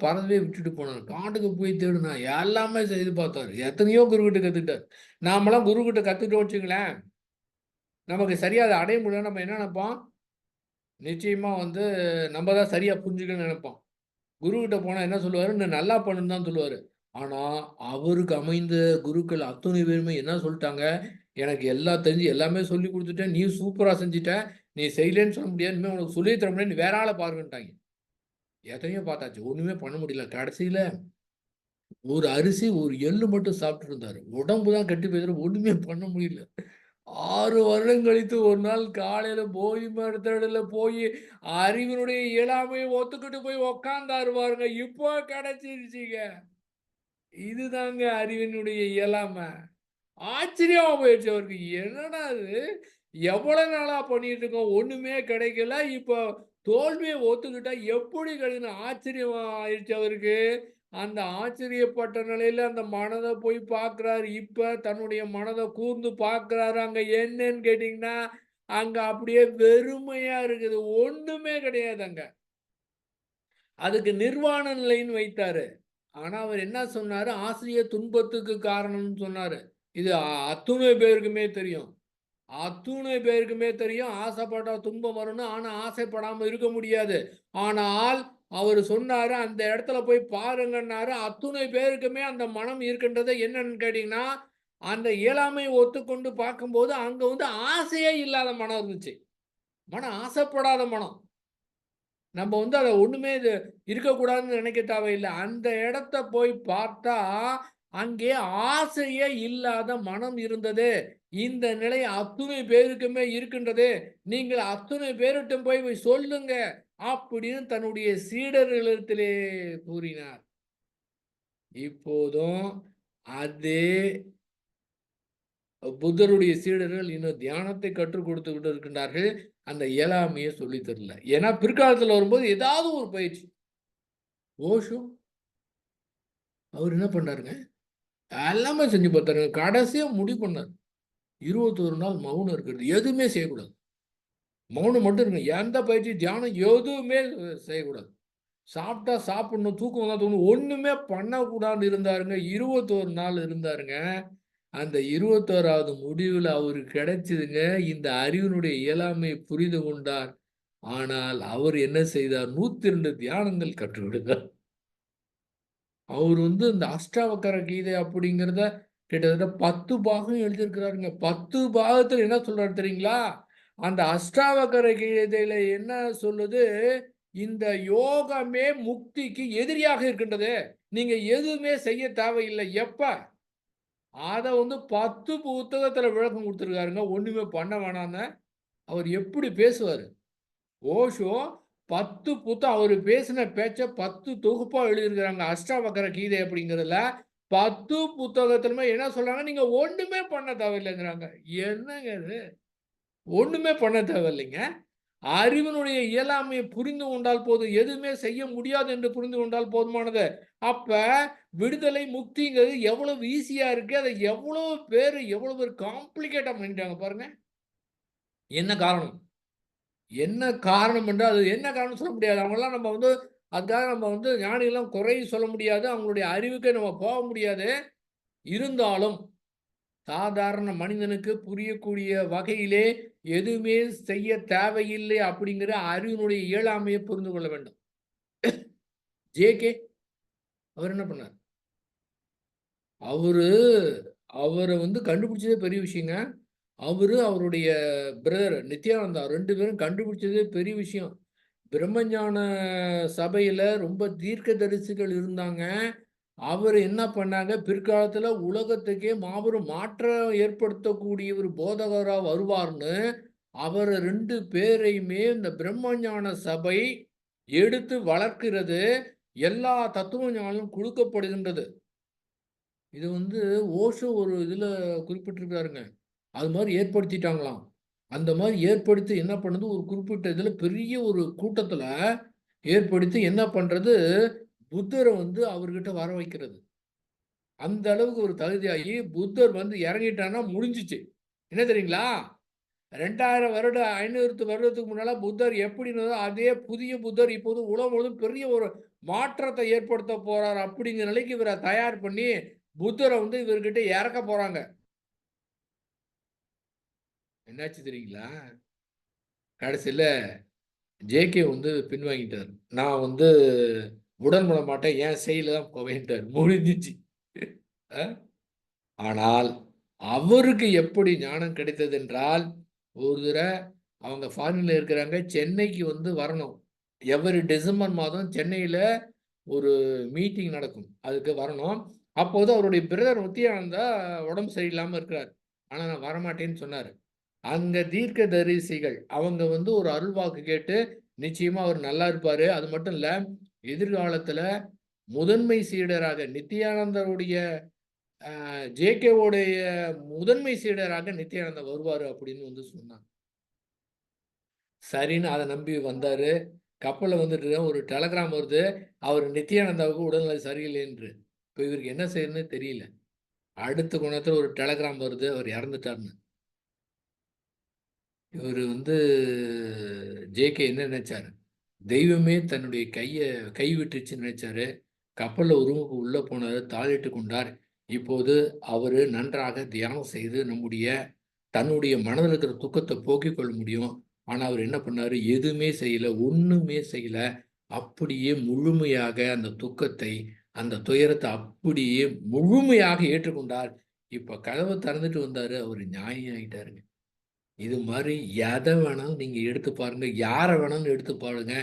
பதவியை விட்டுட்டு போனார். காட்டுக்கு போய் தேடுனா எல்லாமே செய்து பார்த்தாரு. எத்தனையோ குருக்கிட்ட கத்துக்கிட்டார். நாமெல்லாம் குருக்கிட்ட கத்துக்கிட்டோம் வச்சுங்களேன், நமக்கு சரியா அதை அடைய முடியல. நம்ம என்ன நினைப்போம், நிச்சயமா வந்து நம்ம தான் சரியா புரிஞ்சுக்கணும்னு நினைப்போம். குருக்கிட்ட போனா என்ன சொல்லுவாரு, "நீ நல்லா பண்ணுன்னு" தான் சொல்லுவாரு. ஆனா, அவருக்கு அமைந்த குருக்கள் அத்தனை பேருமே என்ன சொல்லிட்டாங்க, "எனக்கு எல்லாம் தெரிஞ்சு எல்லாமே சொல்லிக் குடுத்துட்டேன். நீ சூப்பரா செஞ்சுட்ட. நீ செய்யலன்னு சொல்ல முடியாது. இனிமே உனக்கு சொல்லித் தர முடியாது. நீ வேற ஆள பாருங்கன்ட்டாங்க." எத்தனையோ பார்த்தாச்சு. ஒண்ணுமே பண்ண முடியல. கடைசியில ஒரு அரிசி, ஒரு எள்ளு மட்டும் சாப்பிட்டுட்டு இருந்தாரு. உடம்பு தான் கெட்டு போயிருக்கு. ஒண்ணுமே பண்ண முடியல. 6 வருடம் கழித்து ஒரு நாள் காலையில போகி மரத்தடியில போய் அறிவினுடைய இயலாமையை ஒத்துக்கிட்டு போய் உக்காந்தாரு பாருங்க. இப்போ கிடைச்சிருச்சுங்க. இதுதாங்க அறிவினுடைய இயலாமை. ஆச்சரியமா போயிடுச்சு அவருக்கு. என்னடா இது? எவ்வளவு நாளா பண்ணிட்டு இருக்கோம். ஒண்ணுமே கிடைக்கல. இப்போ தோல்வியை ஒத்துக்கிட்டா எப்படி கிடைக்குன்னு ஆச்சரியமா ஆயிடுச்சு அவருக்கு. அந்த ஆச்சரியப்பட்ட நிலையில அந்த மனத போய் பார்க்கிறாரு. இப்ப தன்னுடைய மனத கூர்ந்து பார்க்கிறாரு. அங்க என்னன்னு கேட்டீங்கன்னா, அங்க அப்படியே வெறுமையா இருக்குது. ஒண்ணுமே கிடையாது அங்க. அதுக்கு நிர்வாண நிலைன்னு வைத்தாரு. ஆனா அவர் என்ன சொன்னாரு, ஆசிரியர் துன்பத்துக்கு காரணம்னு சொன்னாரு. இது அத்துணை பேருக்குமே தெரியும். அத்துணை பேருக்குமே தெரியும். ஆசைப்பட்டா துன்பம் வரும்னு. ஆனா ஆசைப்படாம இருக்க முடியாது. ஆனால் அவரு சொன்னாரு, அந்த இடத்துல போய் பாருங்கன்னாரு. அத்துணை பேருக்குமே அந்த மனம் இருக்கின்றது. என்னன்னு கேட்டீங்கன்னா, அந்த இயலாமையை ஒத்துக்கொண்டு பார்க்கும்போது, அங்க வந்து ஆசையே இல்லாத மனம் இருந்துச்சு. மனம் ஆசைப்படாத மனம். நம்ம வந்து அத ஒண்ணுமே இருக்கக்கூடாதுன்னு நினைக்க தேவையில்ல. அந்த இடத்த போய் பார்த்தா, அங்கே ஆசையே இல்லாத மனம் இருந்தது. இந்த நிலை அத்துணை பேருக்குமே இருக்கின்றது. நீங்கள் அத்துணை பேரிட்டும் போய் சொல்லுங்க. அப்படின்னு தன்னுடைய சீடர்களிடத்திலே கூறினார். இப்போதும் அதே புத்தருடைய சீடர்கள் இன்னும் தியானத்தை கற்றுக் கொடுத்துக்கிட்டு இருக்கின்றார்கள். அந்த இயலாமையை சொல்லித் தரல. ஏன்னா பிற்காலத்துல வரும்போது ஏதாவது ஒரு பயிற்சி. ஓஷோ அவர் என்ன பண்ணாருங்க? எல்லாமே செஞ்சு பார்த்தாருங்க. கடைசியா முடிவு பண்ணாரு. 21 நாள் மௌனம் இருக்கிறது. எதுவுமே செய்யக்கூடாது. மௌனம் மட்டும் இருங்க. எந்த பயிற்சி, தியானம் எதுவுமே செய்யக்கூடாது. சாப்பிட்டா சாப்பிடணும், தூக்கம் வந்தா தூங்கணும். ஒண்ணுமே பண்ணக்கூடாதுன்னு இருந்தாருங்க. 21 நாள் இருந்தாருங்க. அந்த 21வது முடிவுல அவருக்கு கிடைச்சதுங்க. இந்த அறிவினுடைய இயலாமையை புரிந்து கொண்டார். ஆனால் அவர் என்ன செய்தார்? 102 தியானங்கள் கற்றுக் கொடுத்தார். அவர் வந்து இந்த அஷ்டாவக்கர கீதை அப்படிங்கிறத கிட்டத்தட்ட 10 பாகம் எழுதியிருக்கிறாருங்க. 10 பாகத்துல என்ன சொல்றாரு தெரியுங்களா? அந்த அஷ்டாவகர கீதையில என்ன சொல்லுது? இந்த யோகமே முக்திக்கு எதிரியாக இருக்கின்றது. நீங்க எதுவுமே செய்ய தேவையில்லை. எப்ப? அத 10 புத்தகத்துல விளக்கம் குடுத்திருக்காருங்க. ஒண்ணுமே பண்ண வேணான்னு. அவர் எப்படி பேசுவாரு? ஓஷோ 10 அவரு பேசின பேச்ச 10 தொகுப்பா எழுதியிருக்கிறாங்க. அஷ்டாவக்கர கீதை அப்படிங்கிறதுல 10 புத்தகத்திலுமே என்ன சொல்றாங்க? நீங்க ஒண்ணுமே பண்ண தேவையில்லைங்கிறாங்க. என்னங்க இது? ஒண்ணுமே பண்ண தேவையில்லைங்க. அறிவினுடைய இயலாமையை புரிந்து கொண்டால் போதும். எதுவுமே செய்ய முடியாது என்று புரிந்து கொண்டால் போதுமானது. அப்ப விடுதலை, முக்திங்கிறது எவ்வளவு ஈஸியா இருக்கு. அத எவ்வளவு பேரு எவ்வளவு ஒரு காம்ப்ளிகேட்டா பண்ணிட்டாங்க பாருங்க. என்ன காரணம்? என்ன காரணம் என்றால், அது என்ன காரணம்னு சொல்ல முடியாது. அவங்கலாம் நம்ம அதுக்காக நம்ம ஞானிகள்லாம் குறை சொல்ல முடியாது. அவங்களுடைய அறிவுக்கே நம்ம போக முடியாது. இருந்தாலும், சாதாரண மனிதனுக்கு புரியக்கூடிய வகையிலே எதுவுமே செய்ய தேவையில்லை அப்படிங்கிற அறிவினுடைய இயலாமையை புரிந்து கொள்ள வேண்டும். ஜே.கே. அவர் என்ன பண்ணார்? அவரு அவர கண்டுபிடிச்சதே பெரிய விஷயங்க. அவருடைய பிரதர் நித்யானந்தா 2 பேரும் கண்டுபிடிச்சதே பெரிய விஷயம். பிரம்மஞான சபையில ரொம்ப தீர்க்கதரிசிகள் இருந்தாங்க. அவரு என்ன பண்ணாங்க, பிற்காலத்துல உலகத்துக்கே மாபெரும் மாற்றம் ஏற்படுத்தக்கூடிய ஒரு போதகரா வருவார்ன்னு, அவர 2 பேரையுமே இந்த பிரம்மஞான சபை எடுத்து வளர்க்கிறது. எல்லா தத்துவ ஞானமும் குடுக்கப்படுகின்றது. இது ஓஷோ ஒரு இதுல குறிப்பிட்டிருக்காருங்க. அது மாரி ஏற்படுத்திட்டாங்களாம். அந்த மாரி ஏற்படுத்தி என்ன பண்ணுது, ஒரு குறிப்பிட்ட இதுல பெரிய ஒரு கூட்டத்துல ஏற்படுத்தி என்ன பண்றது, புத்தர அவர்கிட்ட வர வைக்கிறது. அந்த அளவுக்கு ஒரு தகுதியாகி, புத்தர் இறங்கிட்டார்ன்னா முடிஞ்சுச்சு. என்ன தெரியுங்களா? 2000 வருடம் 500 வருடத்துக்கு முன்னால புத்தர் எப்படி இருந்ததோ, அதே புதிய புத்தர் இப்போது உலகம் முழுவதும் பெரிய ஒரு மாற்றத்தை ஏற்படுத்த போறார் அப்படிங்கிற நிலைக்கு இவர தயார் பண்ணி, புத்தர இவர்கிட்ட இறக்க போறாங்க. என்னாச்சு தெரியுங்களா? கடைசில ஜே.கே. பின்வாங்கிட்டாரு. நான் உடன் பண்ண மாட்டேன். என் செயல்ல தான் போவேன்ட்டாரு. முடிஞ்சுச்சு. அ ஆனால் அவருக்கு எப்படி ஞானம் கிடைத்தது என்றால், ஒரு தடவ அவங்க ஃபாரின்ல இருக்கிறாங்க. சென்னைக்கு வரணும். எவரி டிசம்பர் மாதம் சென்னையில ஒரு மீட்டிங் நடக்கும். அதுக்கு வரணும். அப்போது அவருடைய பிரதர் நித்யானந்தா உடம்பு சரியில்லாம இருக்கிறார். ஆனா நான் வரமாட்டேன்னு சொன்னாரு. அங்க தீர்க்கதரிசிகள் அவங்க ஒரு அருள்வாக்கு கேட்டு, நிச்சயமா அவர் நல்லா இருப்பாரு. அது மட்டும் இல்ல, எதிர்காலத்துல முதன்மை சீடராக நித்யானந்தருடைய ஜே.கே.வுடைய முதன்மை சீடராக நித்யானந்தா வருவாரு அப்படின்னு சொன்னாங்க. சரின்னு அத நம்பி வந்தாரு. கப்பல்ல ஒரு டெலகிராம் வருது. அவரு நித்யானந்தாவுக்கு உடல்நிலை சரியில்லை என்று. இப்ப இவருக்கு என்ன செய்யணும்னு தெரியல. அடுத்த கொஞ்ச நேரத்துல ஒரு டெலகிராம் வருது. அவர் இறந்துட்டார்ன்னு. இவரு ஜே.கே. என்ன நினைச்சாரு? தெய்வமே தன்னுடைய கை விட்டுருச்சுன்னு நினைச்சாரு. கப்பல்ல ஒரு ரூமுக்கு உள்ள போனாரு. தாழிட்டுக் கொண்டார். இப்போது அவரு நன்றாக தியானம் செய்து தன்னுடைய மனதில இருக்கிற துக்கத்த போக்கிக் கொள்ள முடியும். ஆனா, அவரு என்ன பண்ணாரு? எதுவுமே செய்யல. ஒண்ணுமே செய்யல. அப்படியே முழுமையாக அந்த துக்கத்தை, அந்த துயரத்த அப்படியே முழுமையாக ஏற்றுக்கொண்டார். இப்ப கதவ திறந்துட்டு வந்தாரு. அவரு ஞானி ஆயிட்டாருங்க. இது மாரி எத வேணாலும் நீங்க எடுத்து பாருங்க. யார வேணாலும் எடுத்து பாருங்க.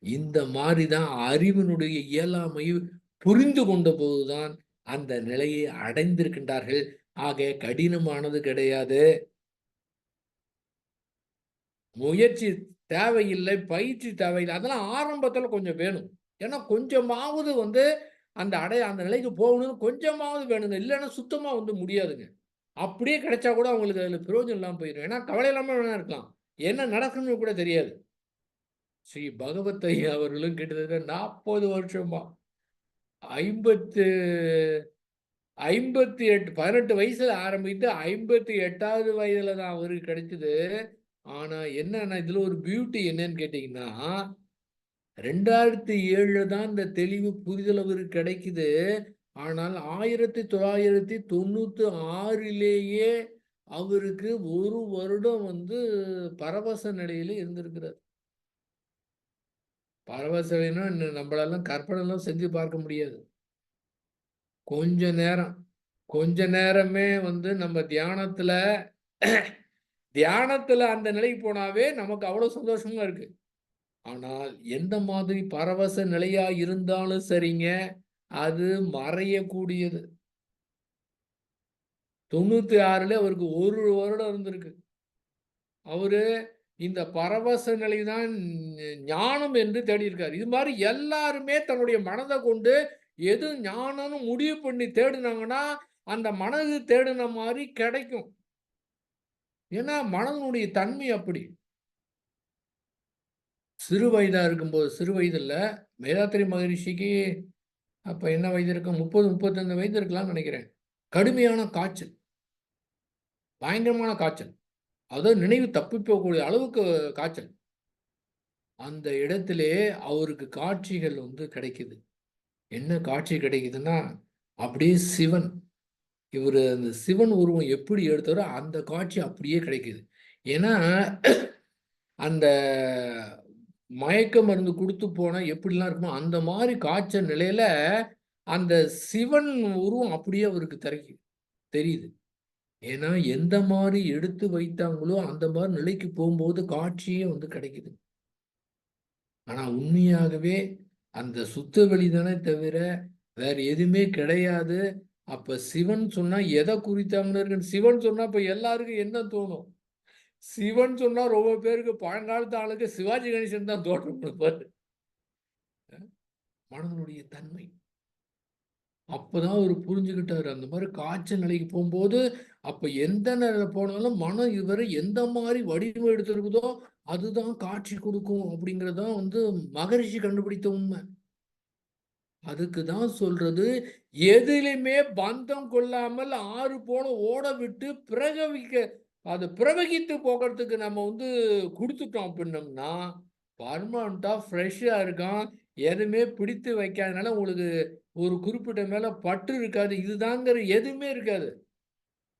இந்த மாரி தான் அறிவினுடைய இயலாமையை புரிந்து கொண்டபோது தான் அந்த நிலையை அடைந்திருக்கின்றார்கள். ஆக கடினமானது கிடையாது. முயற்சி தேவையில்லை, பயிற்சி தேவையில்லை. அதெல்லாம் ஆரம்பத்துல கொஞ்சம் வேணும். ஏன்னா கொஞ்சமாவது அந்த நிலைக்கு போகணும்னு கொஞ்சமாவது வேணுங்க. இல்லன்னா சுத்தமா முடியாதுங்க. அப்படியே கிடைச்சா கூட அவங்களுக்கு அதுல பிரயோஜனம் இல்லாம போயிரும். ஏன்னா கவலை இல்லாம வேணா இருக்கலாம். என்ன நடக்கும்னு கூட தெரியாது. ஸ்ரீ பகவத் ஐயா அவர்களும் கிட்டத்தட்ட 40 வருஷமா 50 58 18 வயசுல ஆரம்பித்து 58வது வயதுல தான் அவருக்கு கிடைச்சது. ஆனா என்னன்னா, இதுல ஒரு பியூட்டி என்னன்னு கேட்டீங்கன்னா, 2007ல தான் இந்த தெளிவு, புரிதல் அவருக்கு கிடைக்குது. ஆனால் 1996லேயே அவருக்கு 1 வருடம் பரவச நிலையில இருந்திருக்கிறார். பரவச நிலைன்னா நம்மளாலாம் கற்பனைலாம் செஞ்சு பார்க்க முடியாது. கொஞ்ச நேரம், கொஞ்ச நேரமே நம்ம தியானத்துல தியானத்துல அந்த நிலைக்கு போனாவே நமக்கு அவ்வளவு சந்தோஷமா இருக்கு. ஆனால் எந்த மாதிரி பரவச நிலையா இருந்தாலும் சரிங்க, அது மறையக்கூடியது. 96ல அவருக்கு 1 வருடம் இருந்திருக்கு. அவரு இந்த பரவச நிலை தான் ஞானம் என்று தேடியிருக்காரு. இது மாரி எல்லாருமே தன்னுடைய மனத கொண்டு எது ஞானம்னு முடிவு பண்ணி தேடுனாங்கன்னா, அந்த மனது தேடுன மாரி கிடைக்கும். ஏன்னா, மனதனுடைய தன்மை அப்படி. சிறு வயதா இருக்கும்போது சிறு வயதில வேதாத்திரி மகரிஷிக்கு அப்ப என்ன வயது இருக்கும்? 30, 35 வயது இருக்கலாம்னு நெனைக்கிறேன். கடுமையான காய்ச்சல். பயங்கரமான காய்ச்சல். அதாவது நினைவு தப்பி போகக்கூடிய அளவுக்கு காய்ச்சல். அந்த இடத்திலே அவருக்கு காட்சிகள் வந்து கிடைக்குது. என்ன காட்சி கிடைக்குதுன்னா, அப்படியே சிவன். இவரு அந்த சிவன் உருவம் எப்படி எடுத்தாரோ, அந்த காட்சி அப்படியே கிடைக்குது. ஏன்னா, அந்த மயக்க மருந்து குடுத்து போனா எப்படிலாம் இருக்குமோ, அந்த மாரி காய்ச்சல் நிலையில, அந்த சிவன் உருவம் அப்படியே அவருக்கு தெரியுது. ஏன்னா, எந்த மாரி எடுத்து வைத்தாங்களோ, அந்த மாரி நிலைக்கு போம்போது காட்சியே வந்து கிடைக்குது. ஆனா உண்மையாகவே அந்த சுத்த வெளி தானே தவிர, வேற எதுவுமே கிடையாது. அப்ப சிவன் சொன்னா எத குறித்தாங்கன்னு இருக்கு. சிவன் சொன்னா இப்ப எல்லாருக்கும் என்ன தோணும்? சிவன் சொன்னா ரொம்ப பேருக்கு பழங்காலத்து ஆளுக்கு சிவாஜி கணேசன் தான் தோற்றம் குடுப்பாரு. மனதனுடைய தன்மை. அப்பதான் அவரு புரிஞ்சுகிட்டாரு. அந்த மாரி காய்ச்சல் நிலைக்கு போம்போது, அப்ப எந்த நேரம் போனாலும் மனம் இதுவரை எந்த மாரி வடிவம் எடுத்திருக்குதோ, அதுதான் காட்சி குடுக்கும் அப்படிங்கிறது தான் வந்து மகரிஷி கண்டுபிடித்த உண்ம. அதுக்கு தான் சொல்றது, எதிலுமே பந்தம் கொள்ளாமல் ஆறு போல ஓட விட்டு அது பிரவகித்து போகறதுக்கு நம்ம வந்து குடுத்துட்டோம் அப்டின்னம்னா, பர்மனன்ட்டா ஃப்ரெஷ்ஷா இருக்கான். எதுவுமே பிடித்து வைக்காதனால உங்களுக்கு ஒரு குறிப்பிட்ட மேல பற்று இருக்காது. இதுதாங்கிற எதுவுமே இருக்காது.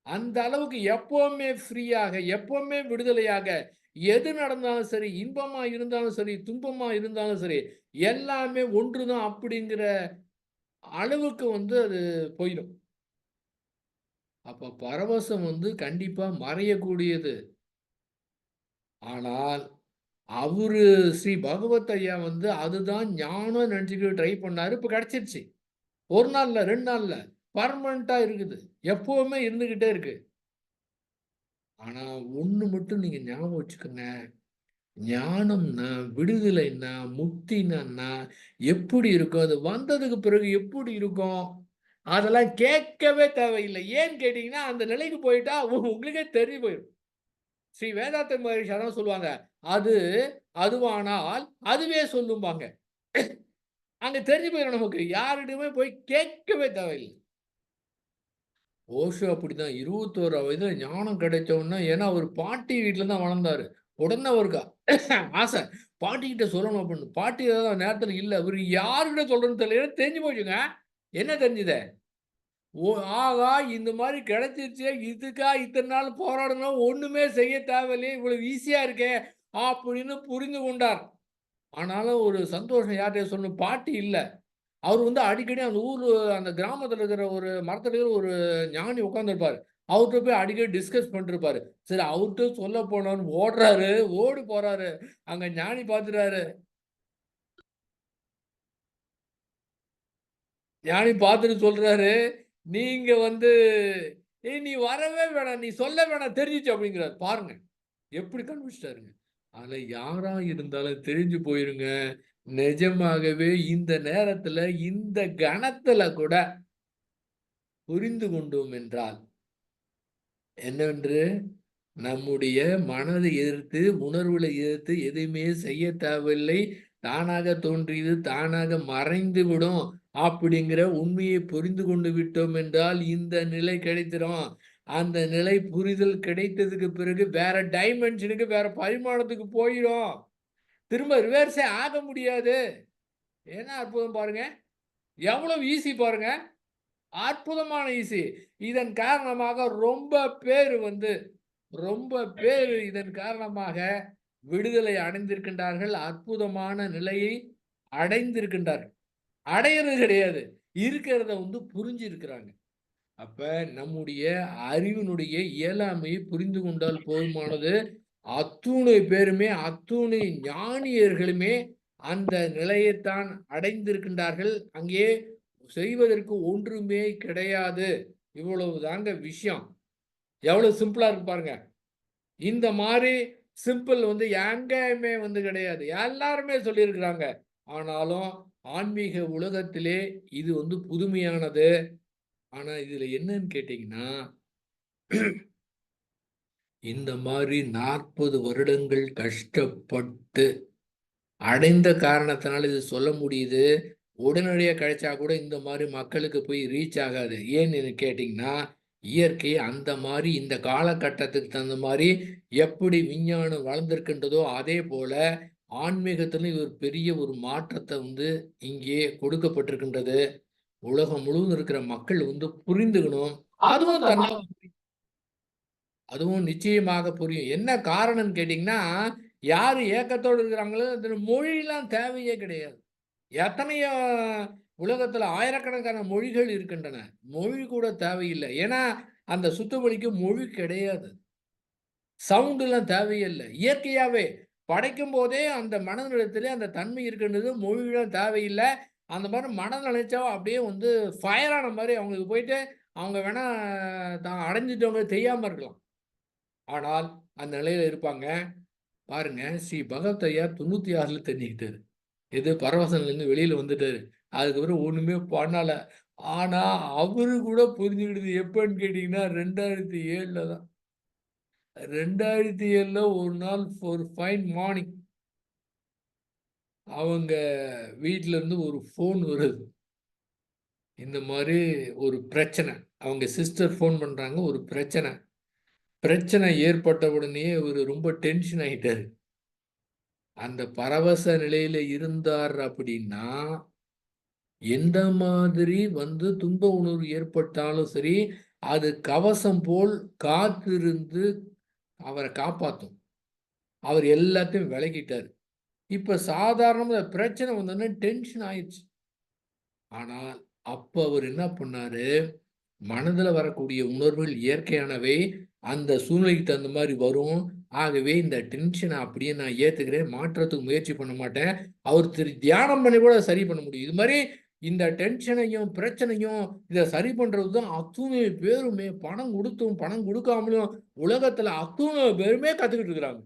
அந்த அளவுக்கு எப்பவுமே ஃப்ரீயாக, எப்பவுமே விடுதலையாக, எது நடந்தாலும் சரி, இன்பமா இருந்தாலும் சரி, துன்பமா இருந்தாலும் சரி, எல்லாமே ஒன்றுதான் அப்படிங்கிற அளவுக்கு வந்து அது போயிடும். அப்ப பரவசம் வந்து கண்டிப்பா மறையக்கூடியது. ஆனால், அவரு ஸ்ரீ பகவத் ஐயா வந்து அதுதான் ஞானம்னு நெனச்சுக்கிட்டு ட்ரை பண்ணாரு. இப்ப கெடைச்சிருச்சு. 1 நாள்ல, 2 நாள்ல பெர்மனன்ட்டா இருக்குது. எப்பவுமே இருந்துகிட்டே இருக்கு. ஆனா, ஒண்ணு மட்டும் நீங்க ஞாபகம் வச்சுக்கங்க. ஞானம்னா, விடுதலைன்னா, முக்தினா எப்படி இருக்கும்? அது வந்ததுக்கு பிறகு எப்படி இருக்கும்? அதெல்லாம் கேட்கவே தேவையில்ல. ஏன்னு கேட்டீங்கன்னா, அந்த நிலைக்கு போயிட்டா உங்களுக்கே தெரிஞ்சு போயிரும். ஸ்ரீ வேதாந்த மகரிஷி அதான் சொல்லுவாங்க. அது அதுவானால் அதுவே சொல்லும்பாங்க. அங்க தெரிஞ்சு போயிரும் நமக்கு. யாரிடமே போய் கேட்கவே தேவையில்ல. ஓஷோ அப்படிதான் 21 வயதுல ஞானம் கிடைச்ச உடனே ஏன்னா அவரு பாட்டி வீட்ல தான் வளர்ந்தாரு. உடனே அவருக்கு ஆசை. பாட்டிகிட்ட சொல்லணும் அப்படின்னு. பாட்டி ஏதாவது நேரத்துல இல்ல. இவரு யார்கிட்ட சொல்றதுன்னு தெரியல. எனக்கு தெரிஞ்சு போச்சுங்க. என்ன தெரிஞ்சது? ஓ ஆகா! இந்த மாரி கிடைச்சிருச்சே! இதுக்கா இத்தன நாள் போராடணும். ஒண்ணுமே செய்ய தேவையில்லையே! இவ்வளவு ஈஸியா இருக்கே! அப்படின்னு புரிந்து கொண்டார். ஆனாலும் ஒரு சந்தோஷம் யார்ட்டயும் சொல்லணும். பாட்டி இல்ல. அவரு வந்து அடிக்கடி அந்த அந்த கிராமத்துல இருக்கிற ஒரு மரத்தடியில ஒரு ஞானி உட்கார்ந்திருப்பாரு. அவர்ட்ட போய் அடிக்கடி டிஸ்கஸ் பண்ணிட்டுருப்பாரு. சரி அவர்ட்ட சொல்ல போலான்னு ஓடுறாரு, ஓடி போறாரு. அங்க ஞானி பார்த்துட்டாரு. ஞானி பார்த்துட்டு சொல்றாரு, "நீங்க வந்து ஏய் நீ வரவே வேணாம். நீ சொல்ல வேணாம் தெரிஞ்சுச்சு" அப்படிங்கிறாரு. பாருங்க. எப்படி கண்டுபிடிச்சுட்டாருங்க. அதுல யாரா இருந்தாலும் தெரிஞ்சு போயிருங்க. நிஜமாகவே இந்த நேரத்துல, இந்த கணத்துல கூட புரிந்து கொண்டோம் என்றால் என்னவென்று, நம்முடைய மனதை எதிர்த்து, உணர்வுகளை எதிர்த்து எதுவுமே செய்ய தேவையில்லை. தானாக தோன்றியது தானாக மறைந்துவிடும். அப்படிங்கிற உண்மையை புரிந்து கொண்டு விட்டோம் என்றால், இந்த நிலை கிடைத்திரும். அந்த நிலை புரிதல் கிடைத்ததுக்கு பிறகு வேற டைமென்ஷனுக்கு, வேற பரிமாணத்துக்கு போயிரும். திரும்ப ரிவர்ஸே ஆக முடியாது. என்ன அற்புதம் பாருங்க! எவ்வளவு ஈஸி பாருங்க! அற்புதமான ஈஸி. இதன் காரணமாக ரொம்ப பேரு இதன் காரணமாக விடுதலை அடைந்திருக்கின்றார்கள். அற்புதமான நிலையை அடைந்திருக்கின்றார்கள். அடையறது கிடையாது. இருக்கிறத வந்து புரிஞ்சிருக்கிறாங்க. அப்ப நம்முடைய அறிவினுடைய இயலாமையை புரிந்து கொண்டால் போதுமானது. அத்துணை பேருமே, அத்துணை ஞானியர்களுமே அந்த நிலையைத்தான் அடைந்திருக்கின்றார்கள். அங்கே செய்வதற்கு ஒன்றுமே கிடையாது. இவ்வளவு தாங்க விஷயம். எவ்வளவு சிம்பிளா இருக்கு பாருங்க. இந்த மாதிரி சிம்பிள் வந்து எங்கேயுமே வந்து கிடையாது. எல்லாருமே சொல்லியிருக்கிறாங்க. ஆனாலும் ஆன்மீக உலகத்திலே இது வந்து புதுமையானது. ஆனா இதுல என்னன்னு கேட்டீங்கன்னா, இந்த மாதிரி 40 வருடங்கள் கஷ்டப்பட்டு அடைந்த காரணத்தினால இது சொல்ல முடியுது. உடனடியா கிடைச்சா கூட இந்த மாதிரி மக்களுக்கு போய் ரீச் ஆகாது. ஏன்னு கேட்டீங்கன்னா, இயற்கை அந்த மாதிரி இந்த காலகட்டத்துக்கு தகுந்த மாதிரி எப்படி விஞ்ஞானம் வளர்ந்திருக்கின்றதோ, அதே போல ஆன்மீகத்திலும் ஒரு பெரிய ஒரு மாற்றத்தை வந்து இங்கே கொடுக்கப்பட்டிருக்கின்றது. உலகம் முழுவதும் இருக்கிற மக்கள் வந்து புரிந்துக்கணும். அதுவும் தன்னால அதுவும் நிச்சயமாக புரியும். என்ன காரணம்னு கேட்டீங்கன்னா, யாரு ஏக்கத்தோடு இருக்கிறாங்களோ, அதில மொழிலாம் தேவையே கிடையாது. எத்தனையோ உலகத்தில ஆயிரக்கணக்கான மொழிகள் இருக்கின்றன. மொழி கூட தேவையில்லை. ஏன்னா, அந்த சுத்தமொழிக்கு மொழி கிடையாது. சவுண்டுலாம் தேவையில்ல. இயற்கையாவே படைக்கும்போதே அந்த மனநிலத்திலே அந்த தன்மை இருக்கின்றது. மொழிலாம் தேவையில்ல. அந்த மாரி மனம் நினைச்சா அப்படியே வந்து ஃபயர் ஆன மாரி அவங்களுக்கு போயிட்டு, அவங்க வேணா தான் அடைஞ்சுட்டவங்க தெரியாம இருக்கலாம். ஆனால் அந்த நிலையில இருப்பாங்க. பாருங்க, ஸ்ரீ பகவத் ஐயா 96ல தெரிஞ்சுக்கிட்டாரு. எது பரவசனிலேருந்து வெளியில வந்துட்டாரு. அதுக்கப்புறம் ஒண்ணுமே பண்ணல. ஆனா, அவரு கூட புரிஞ்சுக்கிட்டது எப்பன்னு கேட்டீங்கன்னா, 2007ல தான். 2007ல ஒரு நாள் ஒரு ஃபைன் மார்னிங் அவங்க வீட்ல இருந்து ஒரு ஃபோன் வருது. இந்த மாரி ஒரு பிரச்சனை. அவங்க சிஸ்டர் ஃபோன் பண்றாங்க. ஒரு பிரச்சனை. பிரச்சனை ஏற்பட்ட உடனேயே இவரு ரொம்ப டென்ஷன் ஆயிட்டாரு. அந்த பரவச நிலையில இருந்தார் அப்படின்னா, எந்த மாதிரி வந்து துன்ப உணர்வு ஏற்பட்டாலும் சரி, அது கவசம் போல் காத்திருந்து அவர காப்பாத்தும். அவர் எல்லாத்தையும் விலகிட்டாரு. இப்ப சாதாரணமா பிரச்சனை வந்தோனே டென்ஷன் ஆயிருச்சு. ஆனால், அப்ப அவரு என்ன பண்ணாரு, மனதுல வரக்கூடிய உணர்வுகள் இயற்கையானவை. அந்த சூழ்நிலைக்கு தகுந்த மாரி வரும். ஆகவே இந்த டென்ஷன அப்படியே நான் ஏத்துக்கிறேன். மாற்றத்துக்கு முயற்சி பண்ண மாட்டேன். அவர் தியானம் பண்ணி கூட சரி பண்ண முடியும். இது மாரி இந்த டென்ஷனையும், பிரச்சனையும் இத சரி பண்றது தான் அத்துணை பேருமே பணம் குடுத்தும், பணம் குடுக்காமலும் உலகத்துல அத்துணை பேருமே கத்துக்கிட்டு இருக்கிறாங்க.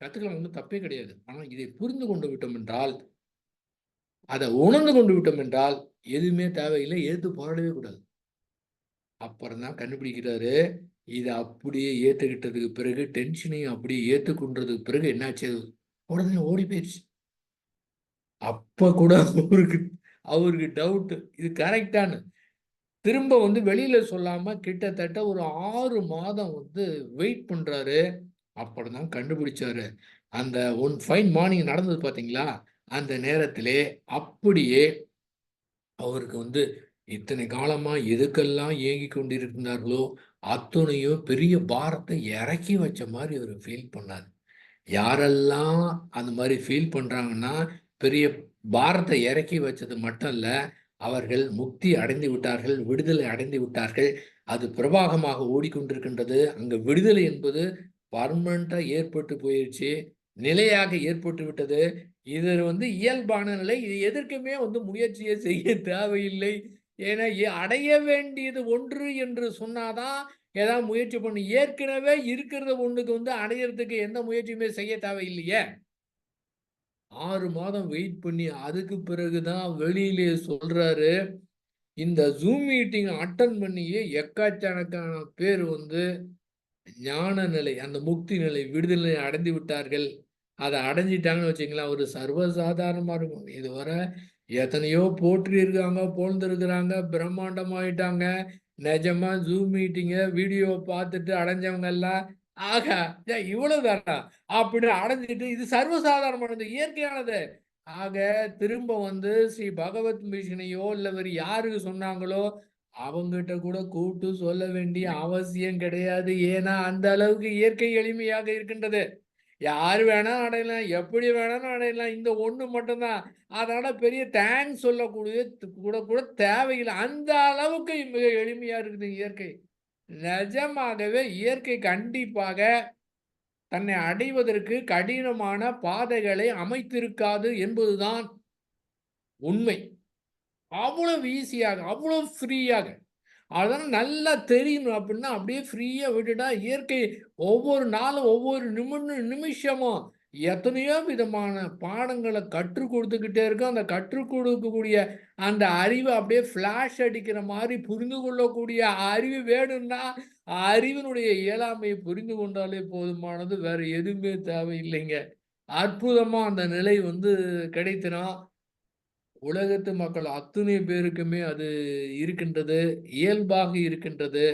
கத்துக்கலாம் ஒண்ணும் தப்பே கிடையாது. ஆனா இதை புரிந்து கொண்டு விட்டோம் என்றால், அத உணர்ந்து கொண்டு விட்டோம் என்றால், எதுவுமே தேவையில்லை. எதிர்த்து போராடவே கூடாது. அப்புறம் தான் கண்டுபிடிக்கிறாரு. இத அப்படியே ஏத்துக்கிட்டதுக்கு பிறகு, டென்ஷனையும் அப்படியே ஏத்துக்கொண்டதுக்கு பிறகு என்னாச்சு? உடனே ஓடி போயிருச்சு. அப்ப கூட அவருக்கு அவருக்கு டவுட். இது கரெக்ட்டான்னு. திரும்ப வந்து வெளியில சொல்லாம கிட்டத்தட்ட ஒரு 6 மாதம் வந்து வெயிட் பண்றாரு. அப்புறம் தான் கண்டுபிடிச்சாரு. அந்த ஒன் ஃபைன் மார்னிங் நடந்தது பார்த்தீங்களா? அந்த நேரத்திலே அப்படியே அவருக்கு வந்து இத்தனை காலமா எதுக்கெல்லாம் ஏங்கிக் கொண்டிருந்தார்களோ, அத்துணையும் பெரிய பாரத்தை இறக்கி வச்ச மாரி அவரு ஃபீல் பண்ணாரு. யாரெல்லாம் அந்த மாரி ஃபீல் பண்றாங்கன்னா, பெரிய பாரத்தை இறக்கி வச்சது மட்டும் இல்ல, அவர்கள் முக்தி அடைந்து விட்டார்கள், விடுதலை அடைந்து விட்டார்கள். அது பிரவாகமாக ஓடிக்கொண்டிருக்கின்றது. அங்க விடுதலை என்பது பர்மனன்ட்டா ஏற்பட்டு போயிருச்சு. நிலையாக ஏற்பட்டு விட்டது. இது வந்து இயல்பான நிலை. இது எதற்குமே வந்து முயற்சியே செய்ய தேவையில்லை. ஏன்னா, அடைய வேண்டியது ஒன்று என்று சொன்னா தான் ஏதாவது முயற்சி பண்ணணும். ஏற்கனவே இருக்கிற ஒண்ணுக்கு வந்து அடையறதுக்கு எந்த முயற்சியுமே செய்ய தேவையில்லையே! 6 மாதம் வெயிட் பண்ணி, அதுக்கு பிறகு தான் வெளியிலே சொல்றாரு. இந்த ஜூம் மீட்டிங் அட்டெண்ட் பண்ணியே எக்கச்சக்கமான பேர் வந்து ஞான நிலை, அந்த முக்தி நிலை, விடுதலை அடைந்து விட்டார்கள். அத அடைஞ்சிட்டாங்கன்னு வச்சுக்கங்களேன், ஒரு சர்வசாதாரணமா இருக்கும். இதுவரை எத்தனையோ போற்றியிருக்காங்க, புகழ்ந்திருக்கிறாங்க, பிரம்மாண்டமாயிட்டாங்க. நிஜமா ஜூம் மீட்டிங்க, வீடியோ பார்த்துட்டு அடைஞ்சவங்க எல்லாம், ஆஹா! இவ்வளவுதானா? அப்படின்னு அடைஞ்சிட்டு இது சர்வசாதாரணமானது, இயற்கையானது. ஆக திரும்ப வந்து ஸ்ரீ பகவத் மிஷனையோ, இல்ல வேறு யாருக்கு சொன்னாங்களோ, அவங்ககிட்ட கூட கூப்பிட்டு சொல்ல வேண்டிய அவசியம் கிடையாது. ஏன்னா, அந்த அளவுக்கு இயற்கை எளிமையாக இருக்கின்றது. யார் வேணாலும் அடையலாம், எப்படி வேணாலும் அடையலாம். இந்த ஒண்ணு மட்டும்தான். அதனால பெரிய தேங்க்ஸ் சொல்லக்கூடிய கூட கூட தேவையில்ல. அந்த அளவுக்கு மிக எளிமையா இருக்குது இயற்கை. நிஜமாகவே இயற்கை கண்டிப்பாக தன்னை அடைவதற்கு கடினமான பாதைகளை அமைத்திருக்காது என்பதுதான் உண்மை. அவ்வளவு ஈஸியாக, அவ்வளவு ஃப்ரீயாக. அதனால நல்லா தெரியணும் அப்படின்னா, அப்படியே ஃப்ரீயா விட்டுட்டா இயற்கை ஒவ்வொரு நாளும், ஒவ்வொரு நிமிஷமும் எத்தனையோ விதமான பாடங்கள கற்றுக் குடுத்துக்கிட்டே இருக்கும். அந்த கற்றுக் கொடுக்கக்கூடிய அந்த அறிவ அப்படியே ஃபிளாஷ் அடிக்கிற மாரி புரிந்து கொள்ளக்கூடிய அறிவு வேணும்னா, அறிவினுடைய இயலாமையை புரிந்து கொண்டாலே போதுமானது. வேற எதுவுமே தேவையில்லைங்க. அற்புதமா அந்த நிலை வந்து கிடைத்திரும். உலகத்து மக்கள் அத்துணை பேருக்குமே அது இருக்கின்றது. இயல்பாக இருக்கின்றது.